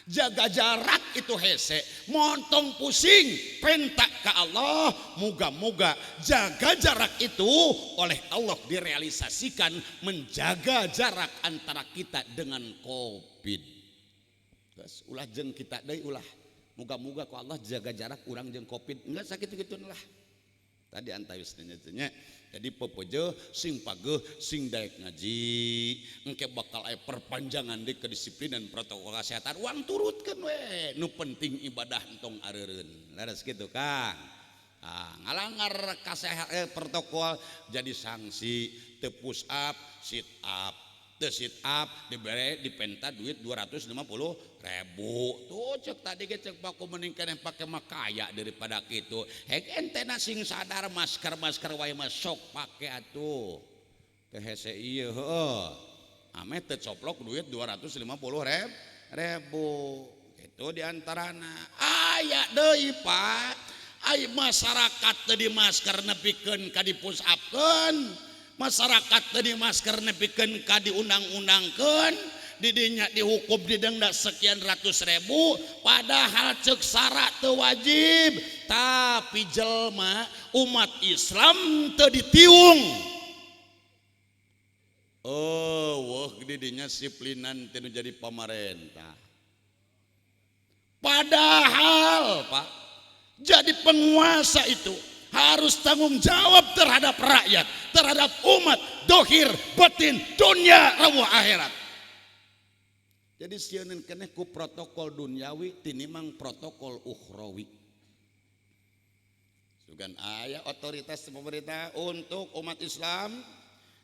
Jaga jarak itu hese, montong pusing pentak ke Allah. Moga-moga jaga jarak itu oleh Allah direalisasikan menjaga jarak antara kita dengan Covid. Terus ulah jeung kita deui ulah. Moga-moga ku Allah jaga jarak urang jeung Covid. Enggak sakit gituan lah. Tadi antayus nya. Jadi pepeje sing pageuh sing daek ngaji engke bakal aya perpanjangan di kedisiplinan protokol kesehatan. Uang turutkeun we. Nu penting ibadah entong areureun. Laras kitu Kang. Ngalanggar protokol jadi sanksi, teu push up, sit up. Sit up dibere dipenta duit 250.000 tuh cek tadi cek baku meningkat yang pakai makaya daripada gitu hek entena sing sadar masker wae masuk pakai atuh teh hese ieu heuh ame teu coplok duit 250.000 itu diantarana aya deui Pak aya masyarakat teu di masker nepikeun ka di push upkeun. Masyarakat tadi masker nepikeun ka diundang-undangkeun didinya dihukum didenda sekian ratus ribu padahal ceuk syarat teu wajib tapi jelma umat Islam teu ditiung wah didinya siplinan teu jadi pamarentah padahal Pak jadi penguasa itu harus tanggung jawab terhadap rakyat, terhadap umat, dohir, batin, dunia, rawuh akhirat. Jadi sieun keneh ku protokol duniawi tinimang protokol ukhrawi. Sugan aya otoritas pemerintah untuk umat Islam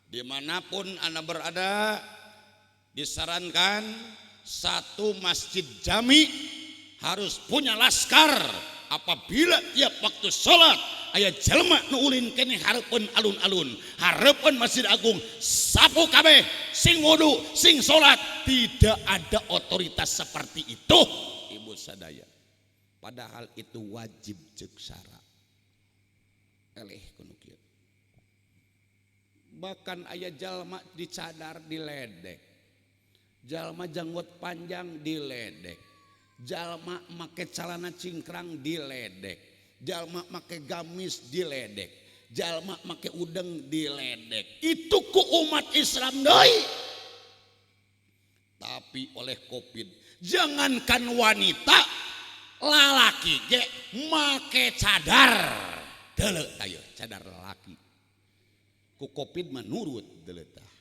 dimanapun Anda berada disarankan satu masjid jami harus punya laskar apabila tiap waktu sholat aya jelma nu ulin kene hareupeun alun-alun hareupeun Masjid Agung sapu kabeh sing wudu sing salat tidak ada otoritas seperti itu ibu sadaya padahal itu wajib ceuk syara eleh kudu kieu bahkan aya jalma dicadar diledek jalma janggut panjang diledek jalma make celana cingkrang diledek, jalma make gamis diledek, jalma make udeng diledek. Itu ku umat Islam deui. Tapi oleh Covid, jangankan wanita, lalaki ge make cadar. Deuleu ayo cadar lalaki. Ku Covid mah nurut deuleu tah.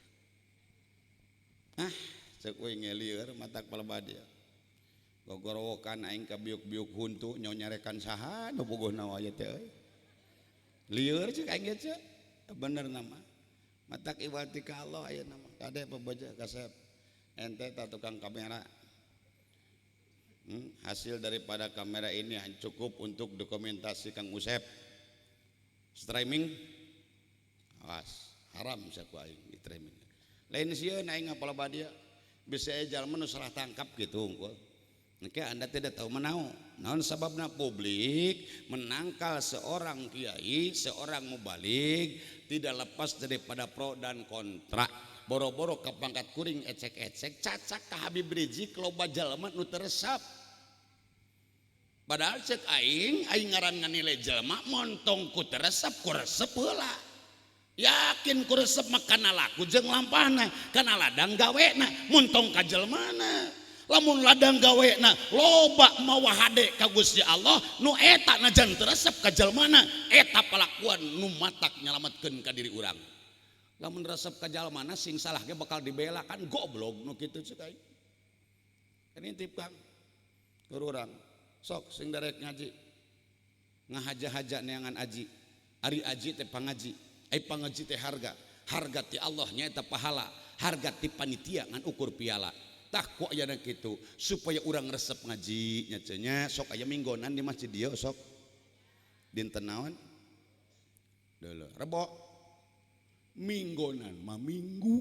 Ceuk we ngelieur matak palebadi. Gogorowokan aing ka biuk-biuk huntu nyonyarekan saha nu bogohna wae teh euy. Lieur ceuk aing ge ceuk. Bener nama. Matak iwati ka Allah aya nama. Kade pabaja kasep. Ente tak tukang kamera. Hasil daripada kamera ini cukup untuk dokumentasi Kang Usep. Streaming awas haram saku aing di streaming. Lain sieun aing ngapal badia bisa jalma nu salah tangkap gitu unggul. Engke Anda tidak tahu menau. Naon sababna publik menangkal seorang kiai, seorang mubalik tidak lepas daripada pro dan kontra. Boro-boro ke pangkat kuring ecek-ecek cacak ke Habib Rizik loba jalma nu teresap. Padahal cek aing ngaran nganilai jalma montong ku teresap ku resep heula. Yakin ku resep mah kana laku jeung lampahna, kana ladang gawena montong ka jelmana. Lamun ladang gawena loba mawa hade ka Gusti Allah nu eta najan teresep ka jelmana, eta palakuan nu matak nyalametkeun ka diri urang. Lamun resep ka jalmana sing salah ge bakal dibela kan goblok nu kitu cek aing. Kan intip Kang. Keur urang sok sing derek ngaji ngahaja-haja neangan aji ari aji teh pangaji ai pangaji teh harga ti Allah nyaeta pahala harga ti panitia ngan ukur piala tah ku aya kitu supaya urang resep ngaji nya cenah sok aya minggonan di masjid dieu sok dinten naon deuleu rebo minggonan mah minggu.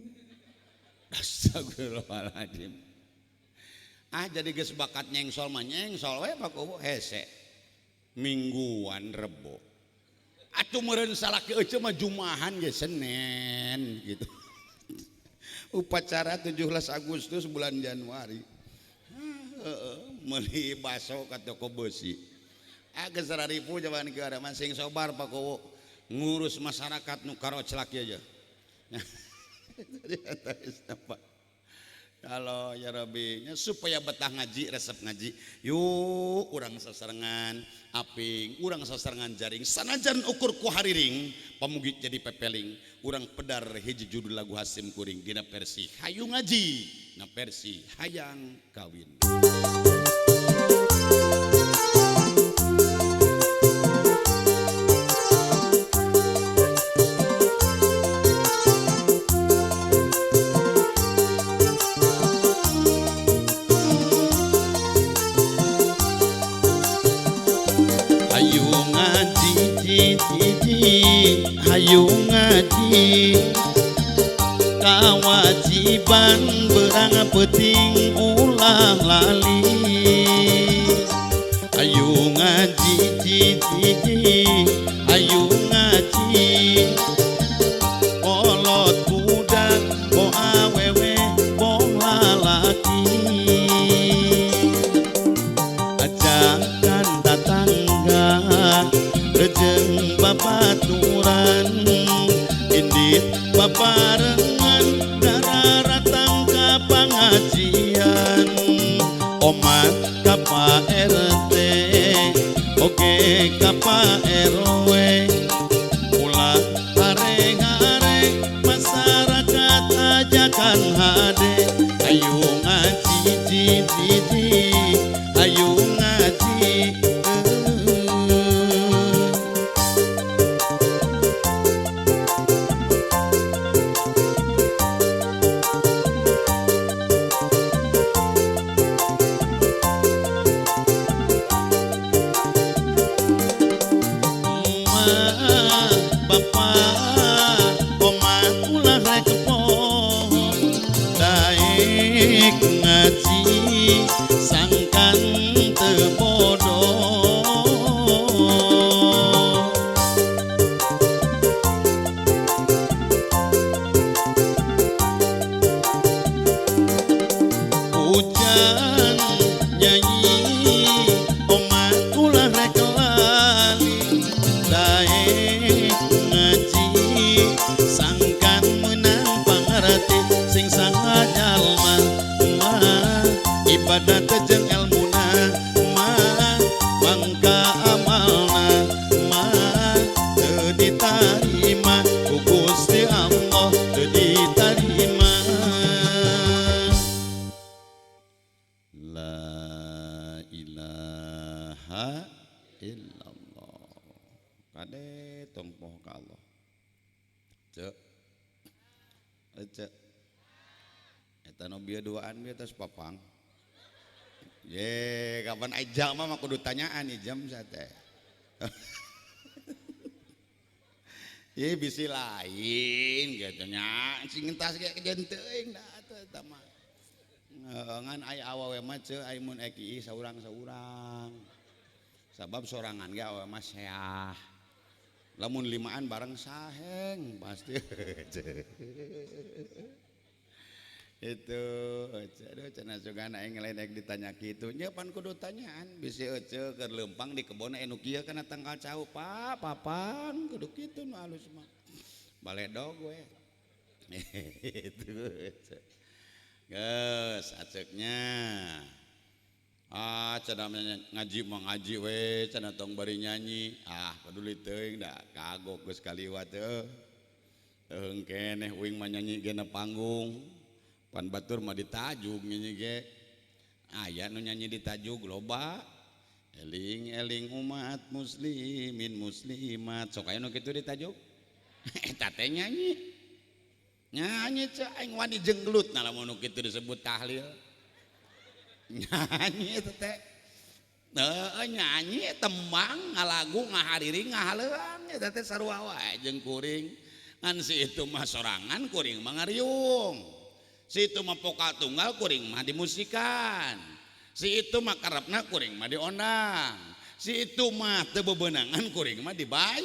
Astagfirullahaladzim. Jadi geus bakat nyengsol mah nyengsol we baku hese. Mingguan rebo. Atuh meureun salaki euceum mah jumahan ge Senin gitu. Upacara 17 Agustus bulan Januari. Meuli baso ka toko beusi. Geus raripu jaman kieu ada masing sobar paku ngurus masyarakat nu karoclak aja. Kalau ya Rabbi supaya betah ngaji resep ngaji yuk urang sasarengan aping urang sasarengan jaring sanajan ukur ku hariring pamugi jadi pepeling urang pedar hiji judul lagu Hasim Kuring dina versi hayu ngaji na versi hayang kawin. Hayu ngaji kawajiban berang peting ulah lali. Hayu ngaji hayu ngaji kolot budak bo awewe bo lalaki ajakan tetangga rejeng babaturan indit babarengan dararatang ka pangajian omat ka Pak RT oge ka Pak RW ulah hareng-hareng masyarakat ajakan hade ayo ngaji ayo ngaji. ilaha illallah. Kade tong poho ka Allah. Cek. Cek. Eta nu bieu duaan bieu tos papang. Ye, kapan aja mah kudu tanyaan ijam sate. Ye bisi lain gitu nya. Sing entas ge kejen teuing da eta mah. Ngan ai awewe mah ceu ai mun eki saurang-saurang. Sabab sorangan ge awewe mah seah. Lamun limaan bareng saheng pasti. Itu aduh cenah sugana aing lain ek ditanya kitu nya pan kudu tanyaan bisi ece keur leumpang di kebon anu kieu kana tangkal cau pak papang kudu kitu nu alus mah baledog we itu geus aceknya cenah ngaji mah ngaji we cenah tong bari nyanyi peduli teuing da kagok geus kaliwat teu heung keneh uing mah nyanyi gena panggung pan batur mah ditajuk nyanyi ge aya nu nyanyi ditajuk loba eling eling umat muslimin muslimat sok aya nu kitu ditajuk eta teh nyanyi ceu aing wani jenglut nah lamun nu kitu disebut tahlil nyanyi eta teh nyanyi tembang ngalagu ngahariri ngahaleuan eta teh sarua wae jeung kuring ngan si itu mah sorangan kuring mah ngariung si itu mah pokal tunggal kuring mah dimusikan si itu mah karepna kuring mah diondang si itu mah teu bebeunangan kuring mah dibai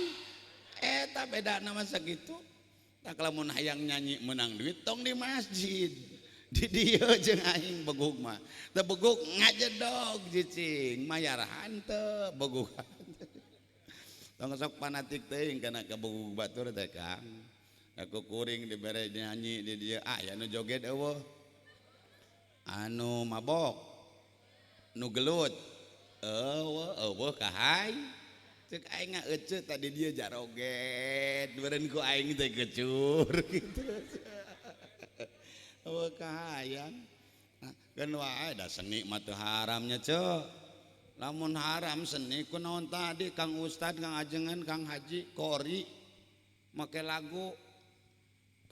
eta bedana mah sakitu tak lamun hayang nyanyi menang duit tong di masjid di dieu jeung aing begug mah teu begug ngajedog cicing mayarahan teu begugan tong sok fanatik teuing kana kabegug batur teh Kang. Aku kuring dibere nyanyi di dia aya nu joget eueuh anu mabok nu gelut eueuh kahay ceuk aing eceu tadi dia jaroget beureun ku aing teh kecur kitu eueuh kahayang keun wae da seni mah teu haramnya ceuk lamun haram seni kunaon tadi Kang Ustad Kang Ajengan Kang Haji Kori make lagu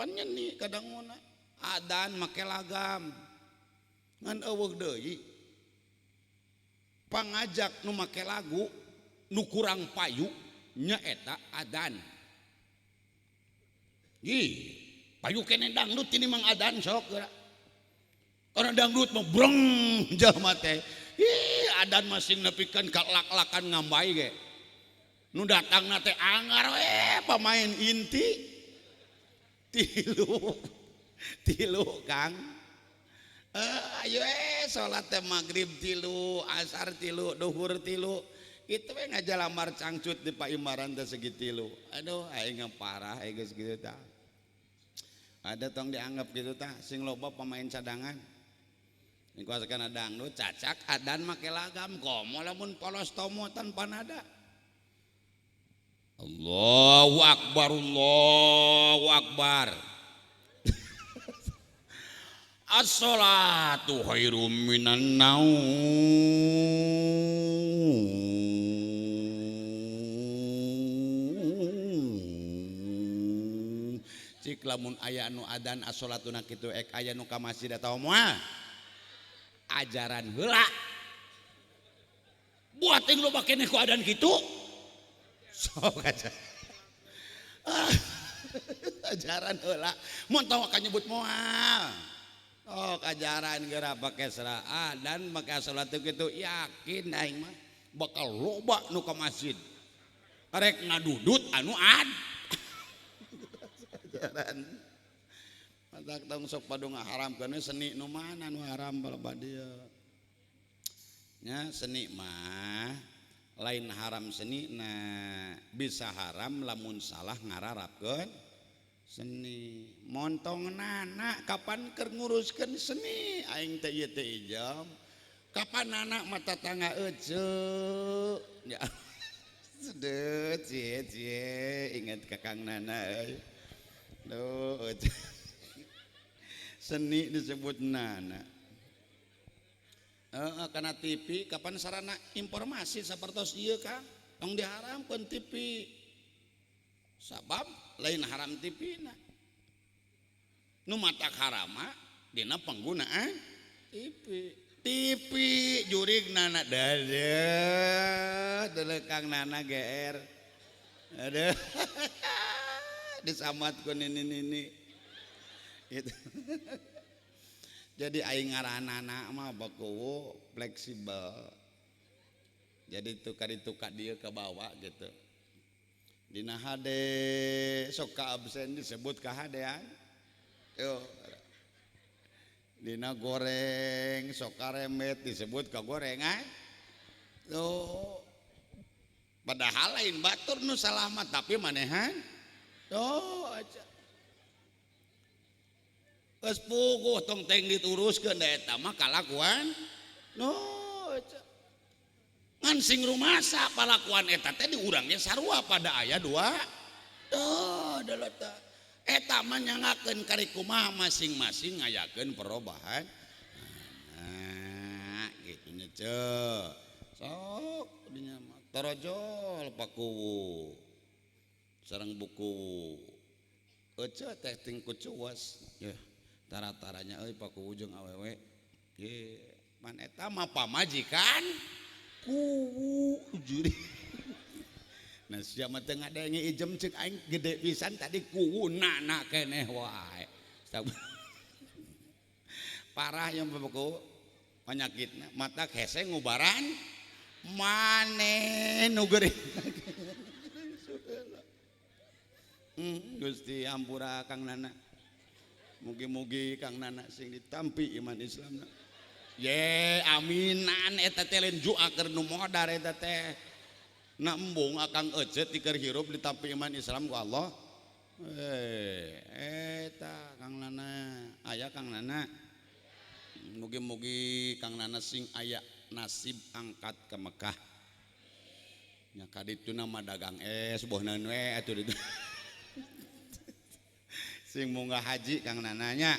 pannyeni kadanguna adan make lagam ngan eueuh deui pangajak nu make lagu nu kurang payu nya eta adan payu kene dangdut ini mang adan sok karena dangdut mah breng jalma teh adan masing nepikeun kalak-lakan ngambai ge nu datangna teh angar we pamain inti tilu Kang ayo salat teh magrib tilu asar tilu duhur tilu kitu we ngajalamar cangcut di paimaran teh segitilu aduh aing parah aing geus kitu tah ada tong dianggap kitu tah sing loba pemain cadangan dikuasakan dangdut cacak adan make lagam komo lamun polos tomo tanpa nada Allahu Akbar Allahu Akbar As-salatu khairum minan naum cik lamun aya anu adan as-salatuna kitu ek aya nu ka masjid atawa moal ajaran heula buat yang lo pakai ku adan kitu sok aja ajaran heula mun tong ka nyebut moal ajaran geura pake sera adan make salat kitu yakin aing mah bakal loba nu ka masjid arek ngadudut anu ad ajaran matak tong sok padu ngaharamkeun seni nu mana nu haram bala dieu nya seni mah lain haram seni nah bisa haram lamun salah ngararapkeun seni montong nana kapan keur nguruskeun seni aing teh ieu teh ijam kapan anak mata tangga eceu ya sedeuh cie inget kakang nana euy duh seni disebut nana Karena TV kapan sarana informasi sapertos ieu Kang tong diharamkeun TV sabab lain haram TV na nu matak harama dina penggunaan TV jurig nana dadeuh Kang Nana GR aduh disamatkeun ini gitu. Jadi aing ngaranana mah bakuwu fleksibel. Jadi tukar-tukar dia ke bawah gitu. Dina hade sok ka absen disebut kahadean. Yo. Dina goreng sok karemet disebut kagorengan. Tuh. Padahal lain batur nu salah mah tapi manehan. Tuh aja. Geus puguh tong teng dituruskeun da eta mah kalakuan no ngan sing rumasa palakuan eta teh di urang ge sarua pada aya dua daleta eta mah nyangakeun kari kumaha masing-masing ngayakeun perubahan nah kitu nya ceu sok dinya mah torojol pakuwu sareng buku ece teh ting kucuas ya tara-taranya euy pakuwu jeung awewe ge man eta mah pamajikan kuwu juri nah sia mah teu ngadenge ijem ceuk aing gede pisan tadi kuwuna keneh wae parah yang pakuwu panyakitna matak hese ngubaran maneh nu geuring Gusti ampura Kang Nana mugi-mugi Kang Nana sing ditampi iman Islamna. Ye aminan eta teh lain jua keur nu modar eta teh. Na embung akang ece ti keur hirup ditampi iman Islam ku Allah. Eta Kang Nana, aya Kang Nana. Mugi-mugi Kang Nana sing aya nasib angkat ke Mekah. Nya kadituna mah dagang es bohnaeun we atuh ditu. Sing munggah haji Kang Nananya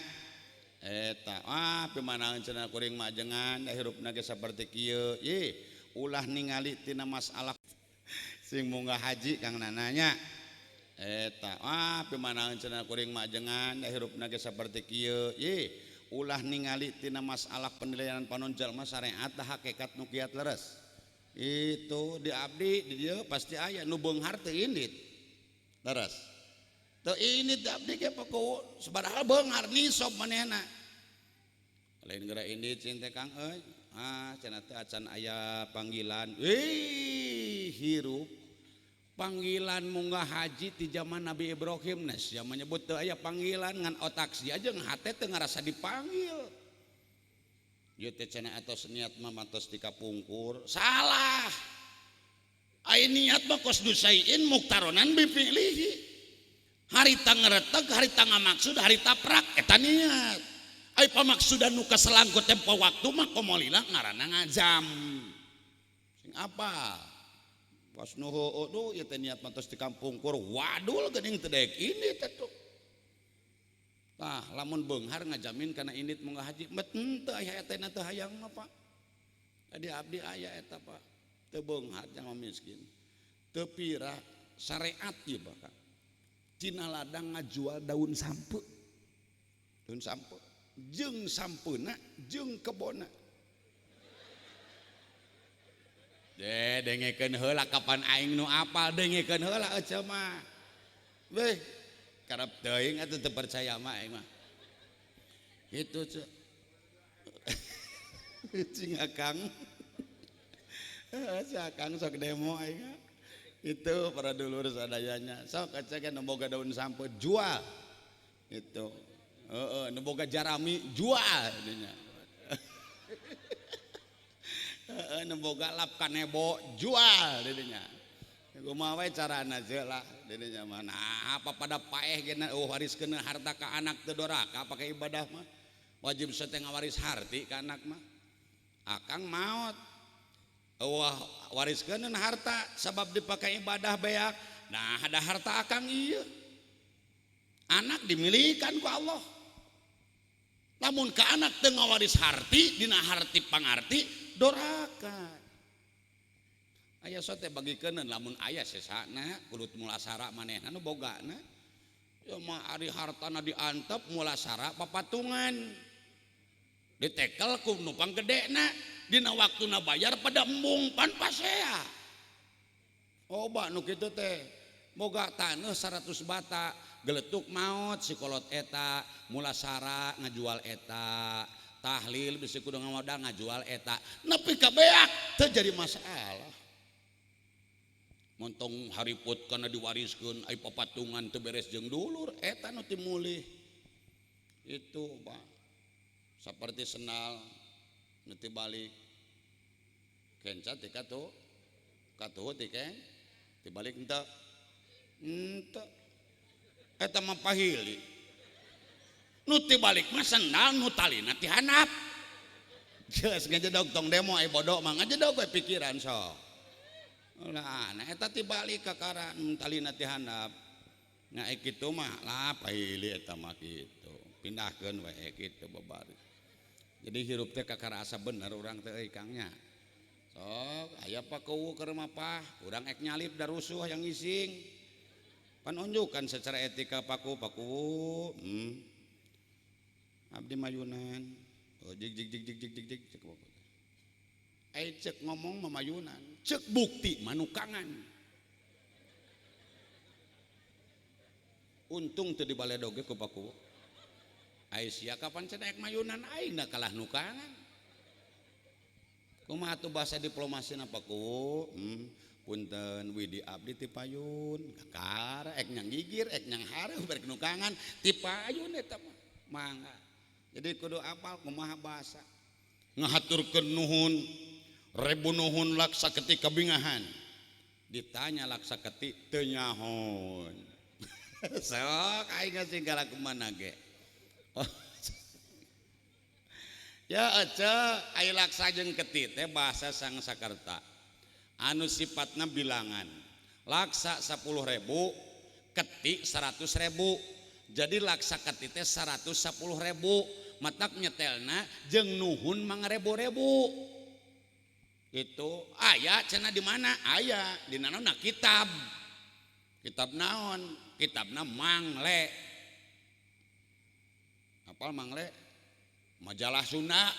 eta pimanaeun cenah kuring majengan da hirupna ge saperti kieu ye ulah ningali tina masalah sing munggah haji Kang Nananya eta pimanaeun cenah kuring majengan da hirupna ge saperti kieu ye ulah ningali tina masalah penilaian panon jalma syariat da hakikat nu kiat leres itu di abdi di dieu pasti aya nu beunghar teu indit leres. Tuh ini abdi ge pakuwu sabaraha beunghar nisab manehna. Lain geura indit cing teh Kang euy. Cenah teh acan aya panggilan. Hirup panggilan munggah haji ti zaman Nabi Ibrahim nah sia menyebut teu aya panggilan ngan otak sia jeung hate teu ngarasa dipanggil. Ieu teh cenah atos niat mah mantos dikapungkur. Salah. Ai niat mah kos dusaiin muktaronan bi fi'lihi. Harita ngereteg, harita ngamaksud, harita prak eta niat. Ai pamaksudan nu kaselangkut tempo waktu mah komolina ngaranna ngajam. Sing apa? Pas nu heueuh duh ieu teh niat mantos dikampungkur. Wadul geuning teu daek ini teh tuh. Tah lamun beunghar ngajamin kana indit munggah haji, bet henteu aya etena teu hayang mah Pak. Tadi abdi aya eta Pak. Teu beunghar jangan miskin. Teu pira syariat ieu Pak. Cina ladang ngajual daun sampe jeung sampuna jeung kebona dengekeun heula kapan aing nu apal dengekeun heula ece mah weh karep teuing atuh teu percaya mah aing mah kitu ce cing akang si akang sok demo aing itu para dulur sadayanya sok kaca nu boga daun sampe jual itu nu boga jarami jual dinya nu boga lap kanebo jual dinya kumaha wae carana jeula dinya mah nah apa pada paeh geuna wariskeun harta ka anak teu doraka pake ibadah mah wajib sate ngawaris harti ka anak mah akang maot wah wariskeun harta sabab dipakai ibadah beak. Nah ada harta akang ieu anak dimilikan ku Allah Lamun ka anak teu ngawaris harti dina harti pangarti dorakan. Aya sote bagikeun lamun aya sesana kulut mulasara manehna nu bogana. Ya mah ari hartana diantep mulasara papatungan. Ditekel ku nupang gedena dina waktuna bayar pada embung pan pasea. Oba nu kitu teh boga taneuh 100 bata geletuk maot sikolot eta mulasara ngajual eta tahlil bisi kudu ngamodal ngajual eta nepi ka beak teu jadi masalah. Montong hariput kana diwariskeun ai papatungan teu beres jeung dulur eta nu timulih itu Pak saperti senal nu tibalik kenca ti katuh ti keng tibalik henteu eta mah pahili nu tibalik mah senal nu talina ti handap geus ngajedog tong demo ai bodoh mah ngajedog we pikiran sok. Nah, eta tibalik kakaran talina ti handap. Nya kitu mah lah pahili eta mah kitu. Pindahkeun we kitu babari. Jadi hirup teh kakarasa bener urang teh euy Kang nya. Sok aya pakuwu keur mapah, urang ek nyalip da rusuh yang ngising. Pan unjukan secara etika pakuwu. Abdi mayunan. Oh jig. Cek ngomong memayunan, cek bukti manukangan. Untung teu dibaledoge ku paku. Aisyah kapan cenah mayunan aing da kalah nukangan. Kumaha atuh bahasa diplomasina paku? Punten widi abdi ti payun, kakara ek nyang gigir, ek nyang hareuh barek nukangan ti payun eta mah. Mangga. Jadi kudu apal kumaha bahasa. Ngahaturkeun nuhun rebu nuhun laksa ketika bingahan ditanya laksa keti teu nyahoon sok aing singgala kumana ge ya aca ai laksa jeung keti teh bahasa Sangsakerta anu sifatna bilangan laksa 10.000 keti 100.000 jadi laksa keti teh 110.000 matak nyetelna jeung nuhun mangrebu-rebu itu aya cenah di mana aya di naonna kitab naon kitabna Mangle apal Mangle majalah Sunda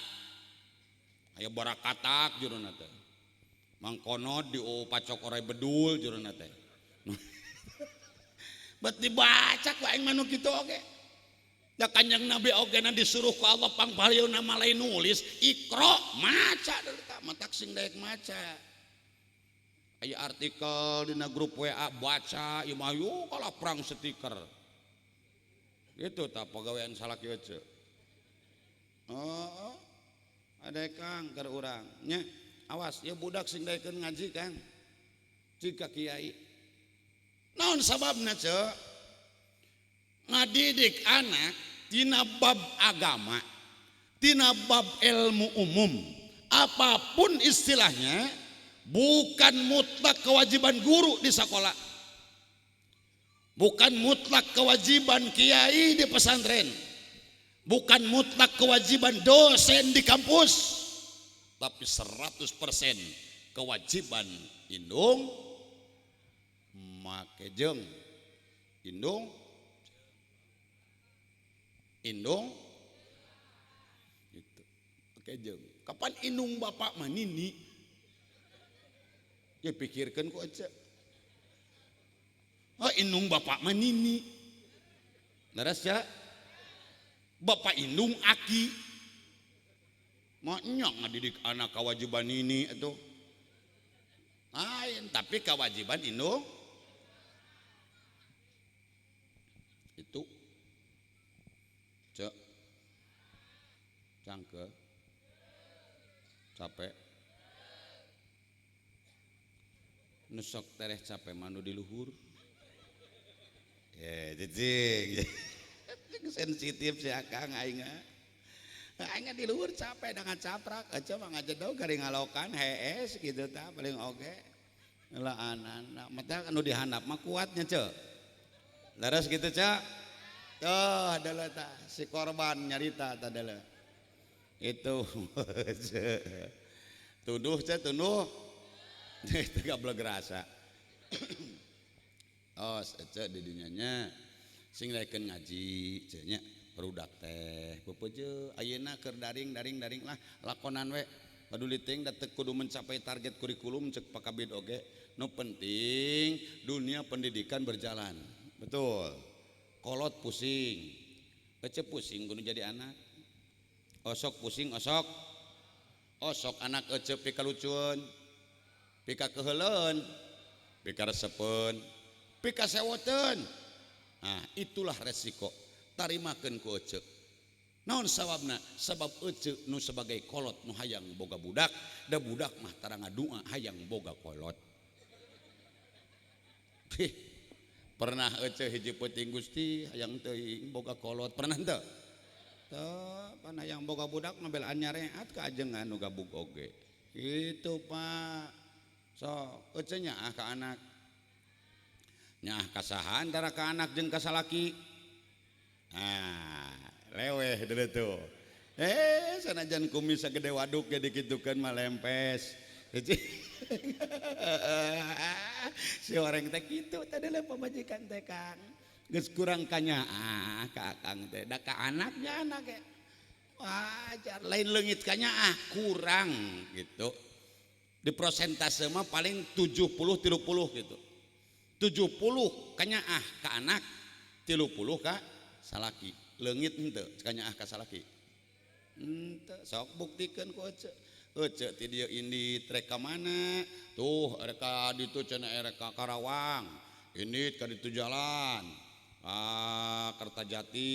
aya barakatak juruna teh mangkonod di pacok orai bedul juruna teh bet dibaca ku aing manu kitu oge da kanjeng Nabi ogena disuruh ku Allah pangparieuna malai nulis Iqra maca deui tah matak sing daek maca aya artikel dina grup WA baca ieu mah yo kalah perang stiker gitu tah pagawean salaki ece oh ada Kang keur urang nya awas ya budak sing daekeun ngaji Kang jika kiai naon sababna ce ngadidik anak tina bab agama tina bab ilmu umum apapun istilahnya bukan mutlak kewajiban guru di sekolah bukan mutlak kewajiban kiai di pesantren bukan mutlak kewajiban dosen di kampus tapi 100% kewajiban indung make jeung indung gitu. Oke jeung kapan indung bapak manini ya pikirkan ku aja indung bapak manini laras ya bapak indung aki mau nyok ngadidik anak kewajiban ini itu lain tapi kewajiban indung itu cek cangke capek nusok tereh capek manu di luhur jijik sensitif si Akang aing di luhur capek dengan caprak aja mah ngajedog gari ngalokan hees gitu tah paling oge lah anak mata anu dihandap mah kuatnya cek laras gitu cek tuh adalah si korban nyarita adalah itu tuduh tuduh itu gablek rasa oh saja di dunianya sing laikeun ngaji cenah perudak teh pupujeun ayeuna keur daring lah lakonan we paduli teuing da teu kudu mencapai target kurikulum cek pakabid oge nu penting dunia pendidikan berjalan betul kolot pusing ece pusing kudu jadi anak osok pusing osok anak ece pika lucuan pika keheleun pika resepen pika sewoten nah itulah resiko tarimakeun ku ece naon sababna sabab ece nu sebagai kolot nu hayang boga budak da budak mah tara ngadua hayang boga kolot pernah ece hiji peuting Gusti hayang teuing boga kolot pernah henteu pan hayang boga budak ngambil anyar reat ka ajengan nu gabug oge itu Pak so ece nyaah ka anak nyaah ka saha antara ka anak jeung ka salaki leweh dulu tuh sanajan kumis sagede waduk ge dikitukeun mah lempes si orang teh kitu teh adalah pamajikan teh Kang geus kurang kanyaah ka akang teh da ka anaknya anak ge wajar lain leungit kanyaah kurang gitu di persentase mah paling 70 30 gitu 70 kanyaah ka anak 30 ka salaki leungit henteu kanyaah ka salaki henteu sok buktikeun ku ece ti dieu indit rek ka mana tuh reka ditu cenah reka Karawang indit ka ditu jalan Kertajati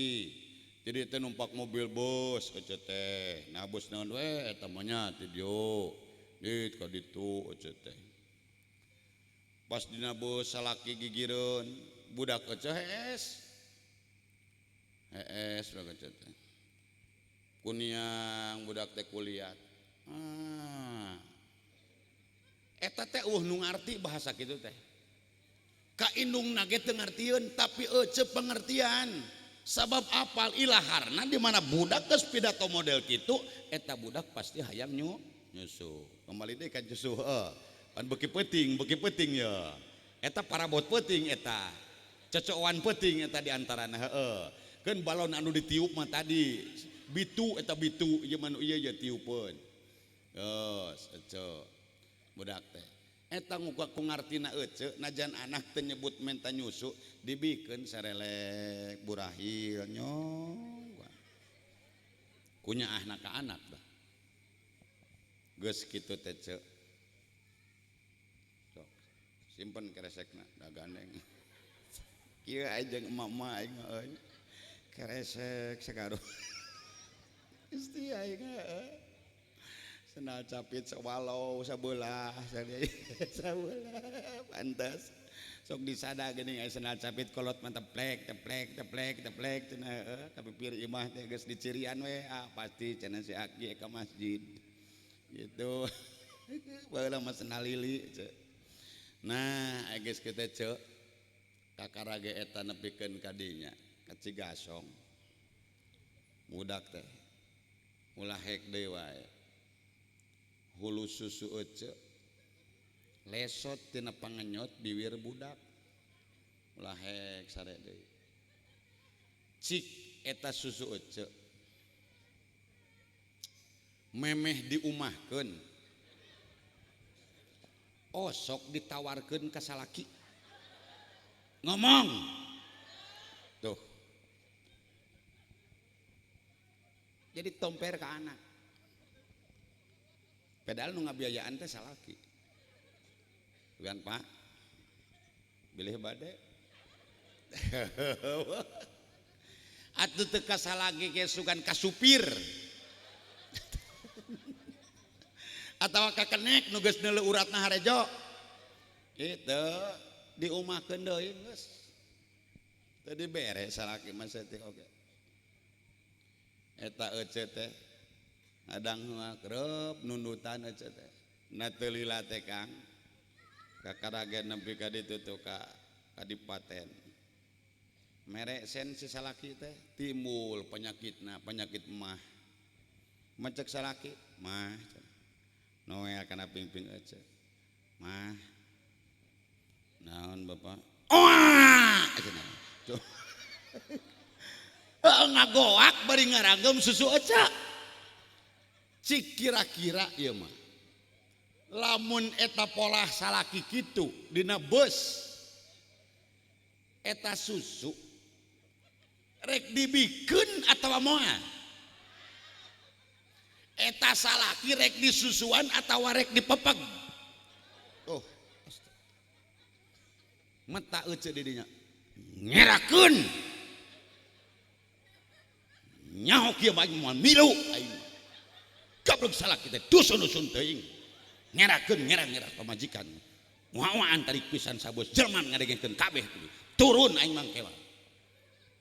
ti dieu teh numpak mobil bus ece teh nah bus naon we eta mah nya ti dieu dit ka ditu ece teh pas dina bus salaki gigireun budak ece hees bae ece teh kuniang budak teh kuliah eta teh nu ngarti bahasa kitu teh ka indungna ge teu ngartieun tapi ece pengertian sabab apal ilaharna di mana budak geus pidato model kitu eta budak pasti hayang nyusu kembali deui ka nyusu pan beuki peuting ya eta parabot peuting eta cocokan peuting eta di antarana keun balon anu ditiup mah tadi bitu eta bitu ieu mah ieu ya tiupeun ece budak teh eta ku ngartina ece najan anak teh nyebut menta nyusu dibikeun sarelek burahil nyong kunyaahna ka anak dah geus kitu teh ce sok simpen keresekna da gandeng kieu aing emak-emak aing keresek sagaruh Gusti aing senal capit sawalau sabelah sabelah pantas sok disada geuning aya senal capit kolot mah teplek cenah kapipir imah teh geus dicirian we pasti cenah si Aki ka masjid gitu baheula mah senal lili nah geus kitu ce kakarage eta nepikeun ka dinya ka Cigasong budak teh ulah hek deui wae hulu susu ece lesot tina pangenyot bibir budak ulah hek sare deui cik eta susu ece memeh diumahkeun osok ditawarkeun ka salaki ngomong tuh jadi tomper ka anak padahal nu ngabiayaan teh salaki bukan Pak bilih bade atuh teu ka salaki ke sugan ka supir atawa ka kenek nu geus neuleuh uratna harejo kitu diumahkeun deui geus teu dibere salaki mah saeutik oge eta ece teh adang krep nundutan ece teh na teu lila teh Kang kakaragen nepi ka ditu ka kadipaten merek sen si salaki teh timbul penyakitna penyakit mah macek salaki mah noel kana pingping aja mah naon bapak ngagoak bari ngaragem susu aja cik kira-kira ieu mah lamun eta pola salaki kitu dina bus eta susu rek dibikeun atawa moal eta salaki rek disusuan atawa rek dipepeg oh mata euceuk di dinya ngerakeun nyaho kieu bae moal milu aing goblok salaki teh dusun-dusun teuing ngerakeun ngerang-ngerang pamajikan moal tarik pisan sabos jelema ngadegekeun kabeh turun aing mangkewa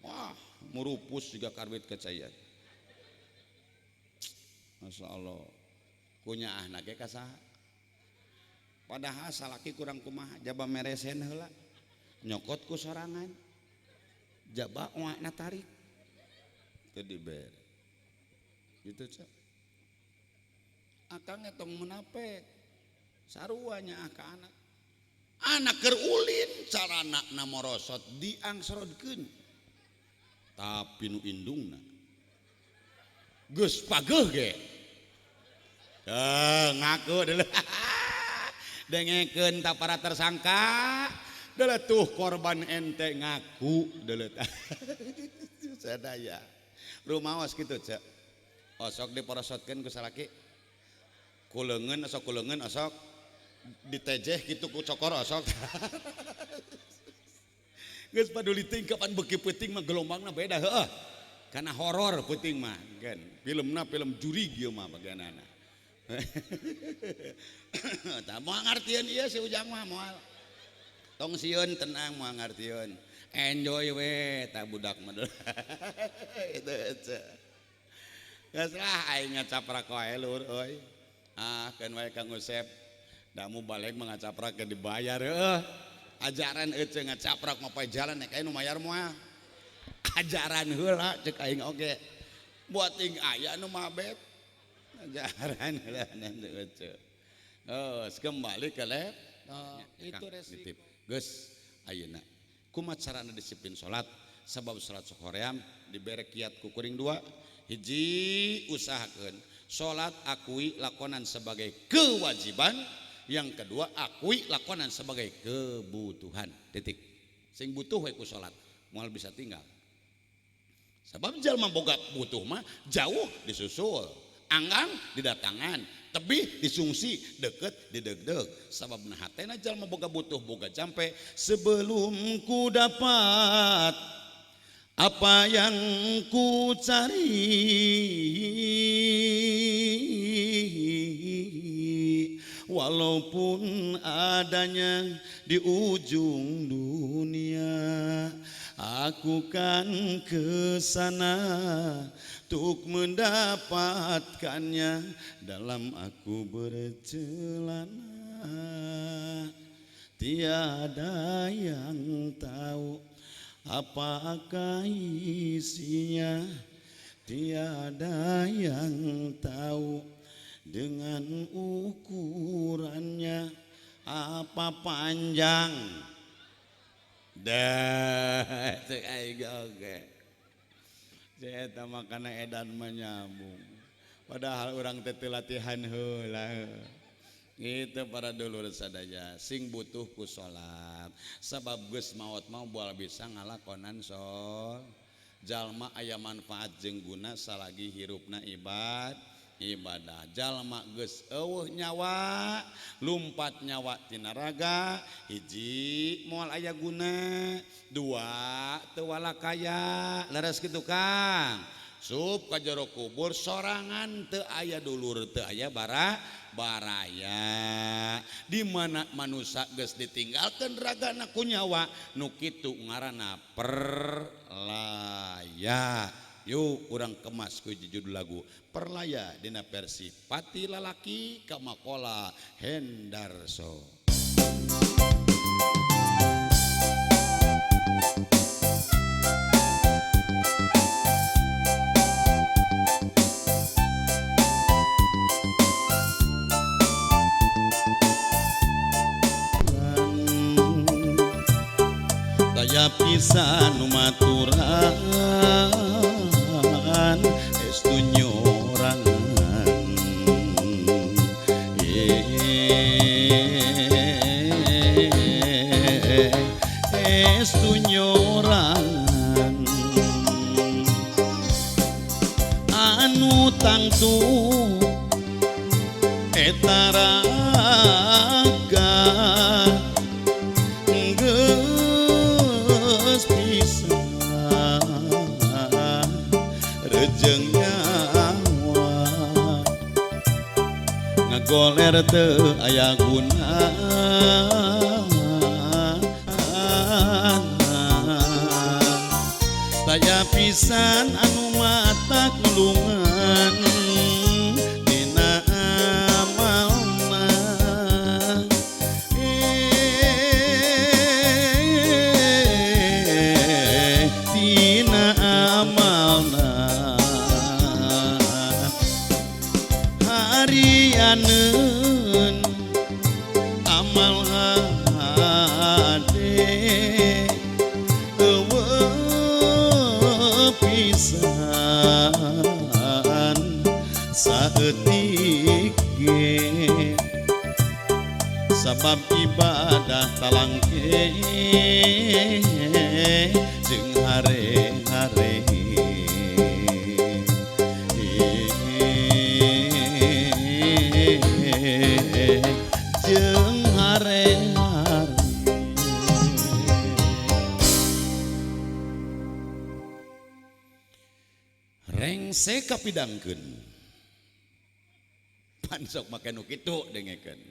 wah murupus juga karbit kecayan Masya Allah kunya anak ge kasaha padahal salaki kurang kumaha jaba meresen heula nyokot ku sorangan jaba oakna tarik teu diber gitu cak akang etong menapek saruanya ka anak keur ulin carana na morosot diangsrodkeun tapi nu indungna geus pageuh ge ngaku deuleu dengekeun ta para tersangka deuleu tuh korban ente ngaku deuleu sadaya rumaos kitu cek osok diporosotkeun ku salaki kuleungeun osok ditejeh kitu ku cokor osok geus paduli teuing kapan beuki peuting mah gelombangna beda heuh kana horor peuting mah kan filmna film juri ieu mah bagianana tah moal ngartieun ieu si Ujang mah moal tong sieun tenang moal ngartieun enjoy we tah budak mah itu geus lah aing ngacaprak wae lur euy keun wae Kang Usep damu balik mangacaprak ke dibayar heuh ajaran eueuh ngacaprak mah poe jalan nek aya nu mayar moal ajaran heula ceuk aing oge buat ting aya nu mabet ajaran heula eueuh oh kembali ke lab itu resip geus ayeuna kumaha carana disiplin salat sabab salat sahoream dibere kiat ku kuring dua hiji usahakeun salat akui lakonan sebagai kewajiban yang kedua akui lakonan sebagai kebutuhan titik sing butuh we ku salat moal bisa tinggal sebab jalma boga butuh mah jauh disusul anggang didatangan tebih disungsi deket didegdeg sabab nah hatena jalma boga butuh boga jampe sebelum ku dapat apa yang ku cari walaupun adanya di ujung dunia aku kan kesana untuk mendapatkannya dalam aku bercelana tiada yang tahu apakah isinya tiada yang tahu dengan ukurannya apa panjang dah cek aing oge eta makana edan menyambung padahal orang teh teu latihan heula gitu para dulur sadaya sing butuh ku salat sabab geus maot mah moal bisa ngalakonan sol jalma aya manfaat jeung guna salagi hirupna ibadah jalma geus eueuh nyawa lumpat nyawa tina raga hiji moal aya guna dua teu walakaya leres kitu Kang sup ka jero kubur sorangan teu aya dulur teu aya baraya di mana manusia geus ditinggalkeun ragana ku nyawa nu kitu ngaranna perlaya. Yuk urang kemas ku judul lagu Perlaya dina versi Pati Lalaki Kamakola Hendarso. saya pisan numaturan estu nyorangan estu nyorangan anu tangtu eta raga geus pisan rejeng nyawa ngagoler teu aya guna saya pisan anu mata kulungan dina amalna dina amalna harianeun amal hade pisan saeutik ge sabab ibadah talangke jeung hare-hare jeung hare-hare rengse kapidangkeun pan sok make nu kitu dengekeun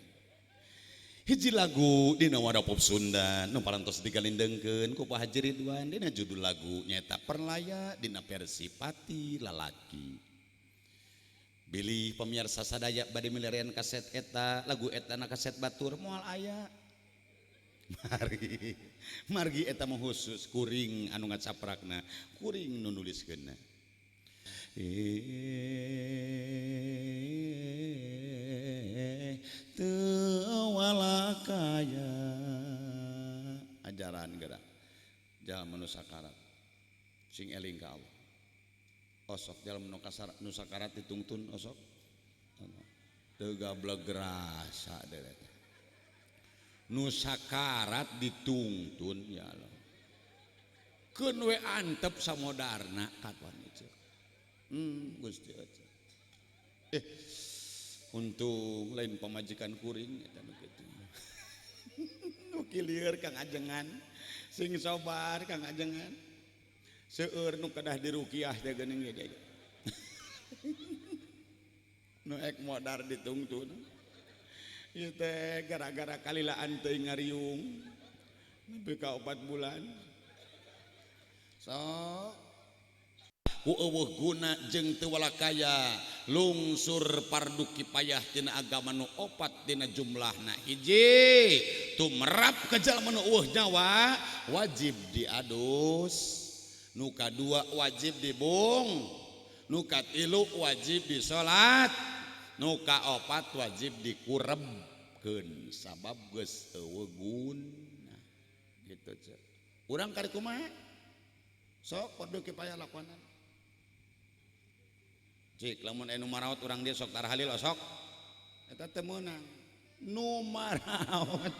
hiji lagu dina wadah pop Sunda nu parantos digalindengkeun ku Pak Haji Ridwan dina judul lagu nyaeta Perlaya dina versi Pati Lalaki. Bilih pemirsa sadaya bade milarian kaset eta lagu eta na kaset batur moal aya margi eta mah khusus kuring anu ngacaprakna kuring nu nuliskeunna teu walakaya ajaran geura jalan manu sakarat sing eling ka Allah osok jalan manu nu sakarat ditungtun osok teu gablek rasa derek nu sakarat ditungtun ya Allah keun we antep samodarna kapan itu Gusti aja untung lain pamajikan kuring eta nu kitu nu kilir Kang Ajengan sing sabar Kang Ajengan seueur nu kedah dirukiah teh geuning ge nu ek modar ditungtun ieu teh gara-gara kalilaan teuing ngariung nepi ka 4 bulan ku eueuh guna jeung teu walakaya lungsur pardu kipayah tina agama nu 4 dina jumlahna hiji tumrap ka jalma nu eueuh nyawa wajib diadus nu kadua wajib dibung nu katilu wajib disolat nu kaopat wajib dikurebkeun sabab geus eueuh guna gitu cek urang kari kumaha sok pardu kipayah lakonan cik lamun anu maraot urang dia sok tarahalil sok eta teu meunang nu maraot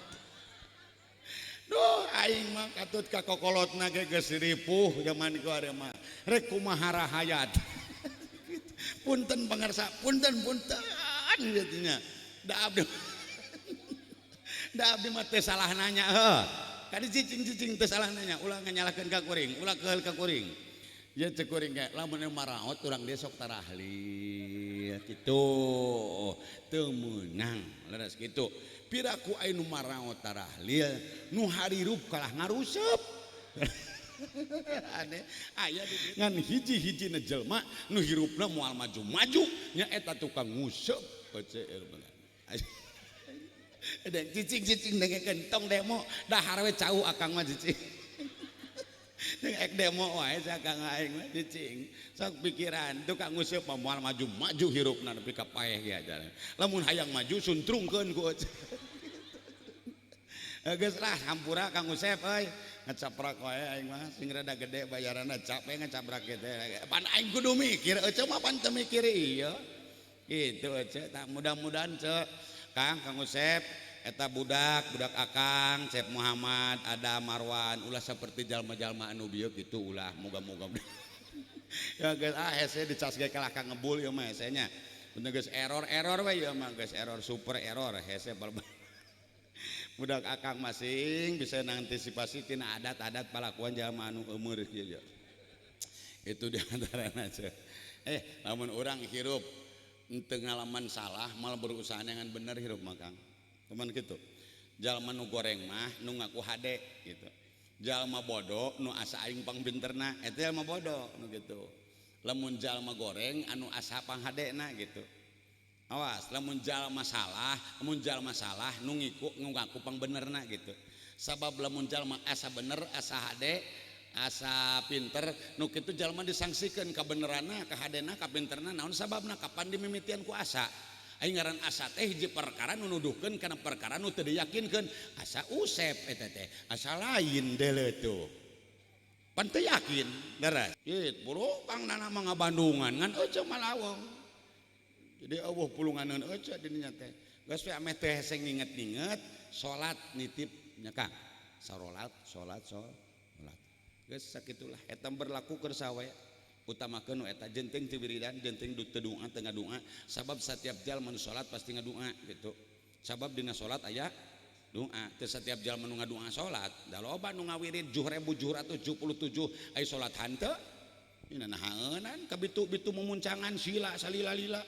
duh aing mah katut ka kokolotna ge geus ripuh zaman kieu are mah rek kumaha rahayat punten pangarsa punten jadinya da abdi mah teu salah nanya kadi cicing teu salah nanya ulah nganyalakeun ka kuring ulah keul ka kuring ya cek kuring ge lamun maraot urang dia sok tarahlil kitu teu meunang leres kitu piraku aya nu maraot tarahlil nu harirup kalah ngarusep ane aya ngan hiji-hijina jelema nu hirupna moal maju-maju nya eta tukang nguseup PCR bener dan cicing dengekeun tong demo dahar we cau akang mah cicing jeung ek demo wae sakang aing mah cicing sok pikiran tukang nguseup moal maju-maju hirupna nepi ka paeh ge aja lamun hayang maju suntrungkeun ku Geus lah hampura Kang Usep euy. Ngecaprak wae aing mah sing rada gede bayaranna capek ngecaprak kitu teh. Pan aing kudu mikir, ece mah pan teu mikir ieu. Gitu ece, tak mudah-mudahan cek Kang Usep eta budak Akang, Cep Muhammad, Adam, Marwan, ulah seperti jalma-jalma anu bieu kitu ulah moga-moga. Ya geus hese dicas ge kalah Kang ngebul ieu mah hesenya. Bener geus error we ieu mah geus error super error hese budak Akang masing bisa nantisipasi tina adat-adat palakuan jalma anu eumeur kieu. Itu diantarana cek. Lamun orang hirup teu ngalaman salah malah berusaha dengan bener hirup mah Kang. Cuman gitu. Jalma nu goreng mah nu ngaku hade gitu. Jalma bodoh nu asa aing pangpinterna eta jalma bodoh nu gitu. Lamun jalma goreng anu asa panghadena gitu. Awas, lamun jalma salah nu ngaku pangbenerna gitu. Sabab lamun jalma asa bener, asa hade, asa pinter, nu kitu jalma disangsikeun kabeneranna, ka hadena, ka pinterna naon sababna kapan dimimitian ku asa. Aing ngaran asa teh hiji perkara nu nuduhkeun kana perkara nu teu diyakinkeun. Asa Usep eta teh, asa lain deuleu tuh. Pan teu yakin, daras. Kitu buru Kang nana mah ngabandungan ngan eueuh malawong. Jadi eueuh pulunganeun eueuh dinya teh. Geus we ame teh hese nginget-nginget salat nitip nya Kang. Salat. Geus sakitulah eta berlaku keur sawe. Utamakeun nu eta jenting teu wiridan, jenting teu doa teu ngadoa. Sabab setiap jalma nu salat pasti ngadoa gitu. Sabab dina salat aya doa. Teu setiap jalma nu ngadoa salat. Da loba nu ngawirid 7.777 aya salat hanteu. Ina nahaeunan kabitu-bitu memuncangan sila salila-lila.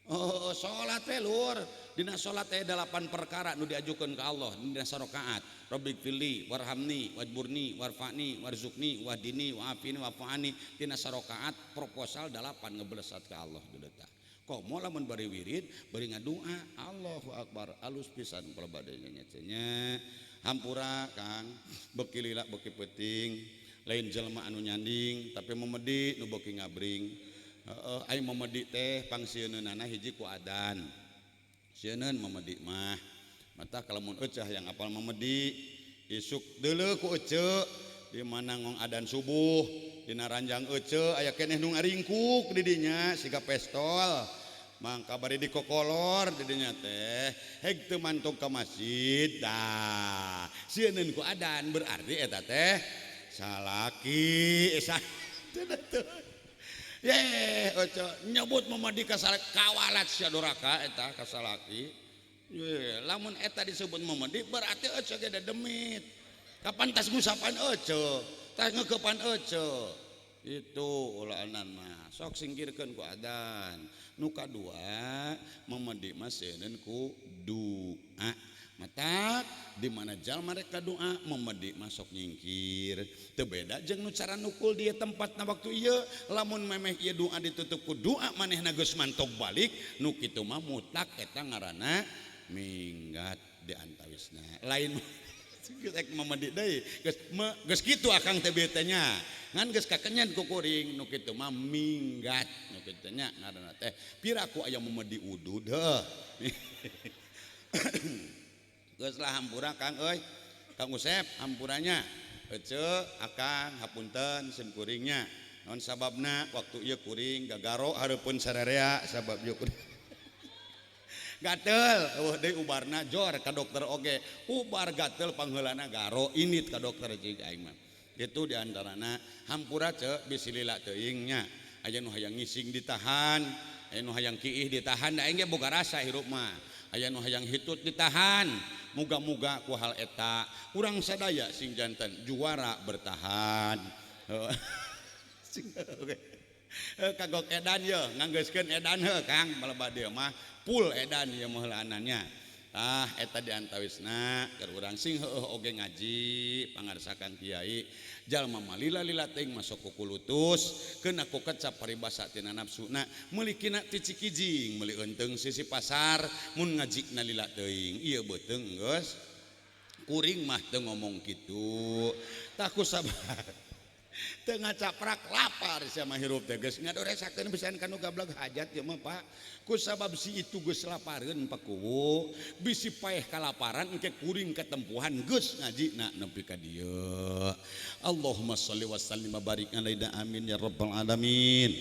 Oh, salat teh lur. Dina salat teh 8 perkara nu diajukeun ka Allah dina sarakaat. Rabbighfirli warhamni wajburni warfa'ni warzuqni wahdini wa'afini wa'fa'ani. Dina sarakaat proposal 8 ngeblesat ka Allah dudeta. Komo lamun bari wirid bari ngadoa Allahu Akbar alus pisan kula bade nyecenya. Hampura Kang beuki lila beuki peuting lain jelema anu nyanding tapi memedi nu beuki ngabring. Aing memedi teh pangsieunana hiji ku adan. Sieunun memedi mah. Mata kalau mun eueuh yang apal memedi isuk deuleu ku eueuh di mana ngong adan subuh dina ranjang eueuh aya keneh nu ngaringkuk di dinya siga pestol. Mangka bari dikokolor di dinya teh heg teu mantog ka masjid. Tah sieunun ku adan berarti eta teh salaki oco nyebut memedi kasal kawalat syadoraka eta kasalaki. Lamun eta disebut memedi berarti oco ge demit. Kapan tas ngusapan oco, tas ngeukepan oco. Itu ulaanan mah sok singkirkeun ku adan. Nu kadua memedi mah seuneun ku doa. Mata di mana jalma rek doa memedi masuk nyingkir teu beda jeung nu cara nukul dia tempatna waktu ieu lamun memeh ieu doa ditutup ku doa manehna geus mantog balik nu kitu mah mutlak eta ngaranna minggat di antawisna lain geus memedi deui geus kitu akang teh bieu teh nya ngan geus kakenyan ku kuring nu kitu mah minggat nu kitu nya ngaranna teh piraku aya memedi udud heuh. Geus lah hampura Kang euy. Kang Usep hampuranya. Eueuh Akang hapunten sim kuringnya. Naon sababna waktu ieu kuring gagaro hareupeun sararea sabab ieu kuring. Gatel eueuh deui ubarna jor ka dokter oge. Ubar gatel pangheulana garo init ka dokter cik aing mah. Kitu diantarana hampura ceuk bisi lila teuing nya. Aya nu hayang ngising ditahan, aya nu hayang kiih ditahan da aing ge boga rasa hirup mah. Aya nu hayang hitut ditahan. Muga-muga ku hal eta urang sadaya sing janten juara bertahan. Kagok edan ye nganggeuskeun edan heuh Kang bala dieu mah full edan ieu mah heulanannya. Eta diantawisna keur urang sing heueuh oge ngaji pangarsakan kiai jalma malila-lila teuing masuk ku kulutus keun aku kecap paribasa tina nafsuna meuli kina ti Cikijing meuli eunteng sisi pasar mun ngajikna lila teuing ieu beuteung geus kuring mah teu ngomong kitu tah ku sabar tengah caprak lapar sama hirup teh geus ngadoresakeun pisan kanu gablak hajat ya mah Pak kusabab si itu geus lapareun Pak Kuwu bisi paeh kalaparan engke kuring ketempuhan geus ngajina nepi ka dieu Allahumma shalli wa sallim wa barik alaina amin ya rabbal alamin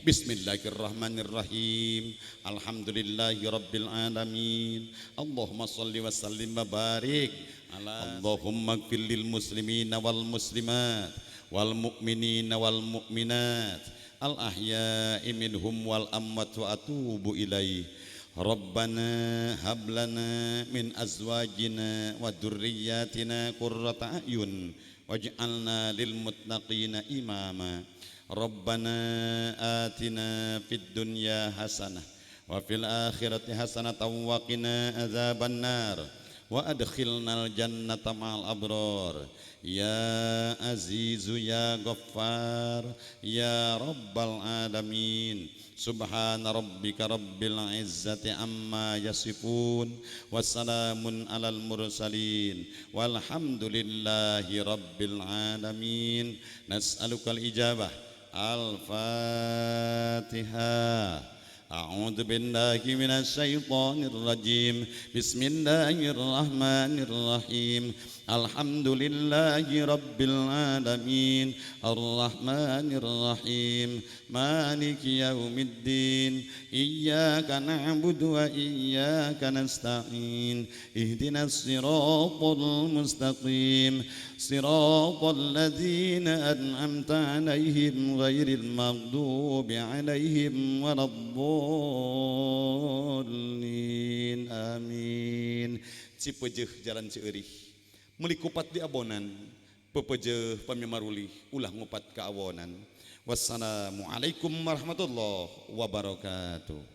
Bismillahirrahmanirrahim Alhamdulillahi rabbil alamin Allahumma shalli wa sallim wa barik Allahumma ighfir lil muslimina wal muslimat wal mu'minina wal mu'minat al ahya'i minhum wal amwat wa atubu ilaih Rabbana hab lana min azwajina wa dzurriyyatina qurrata a'yun waj'alna lil muttaqina imama Rabbana atina fid dunya hasanah wa fil akhirati hasanatan wa qina adzabannar wa adkhilnal jannata ma'al abrar ya azizu ya ghaffar ya rabbal alamin subhana rabbika rabbil izzati amma yasifun wassalamun alal mursalin walhamdulillahi rabbil alamin nas'alukal ijabah al-fatihah أعوذ بالله من الشيطان الرجيم بسم الله الرحمن الرحيم الحمد لله رب العالمين الرحمن الرحيم مالك يوم الدين إياك نعبد وإياك نستعين اهدنا الصراط المستقيم صراط الذين أنعمت عليهم غير المغضوب عليهم ولا الضالين آمين Cipejeuh jalan Cieueuih meuli kupat di abonan pepejeuh pamimaruli ulah ngupat ka awonan wassalamualaikum warahmatullahi wabarakatuh.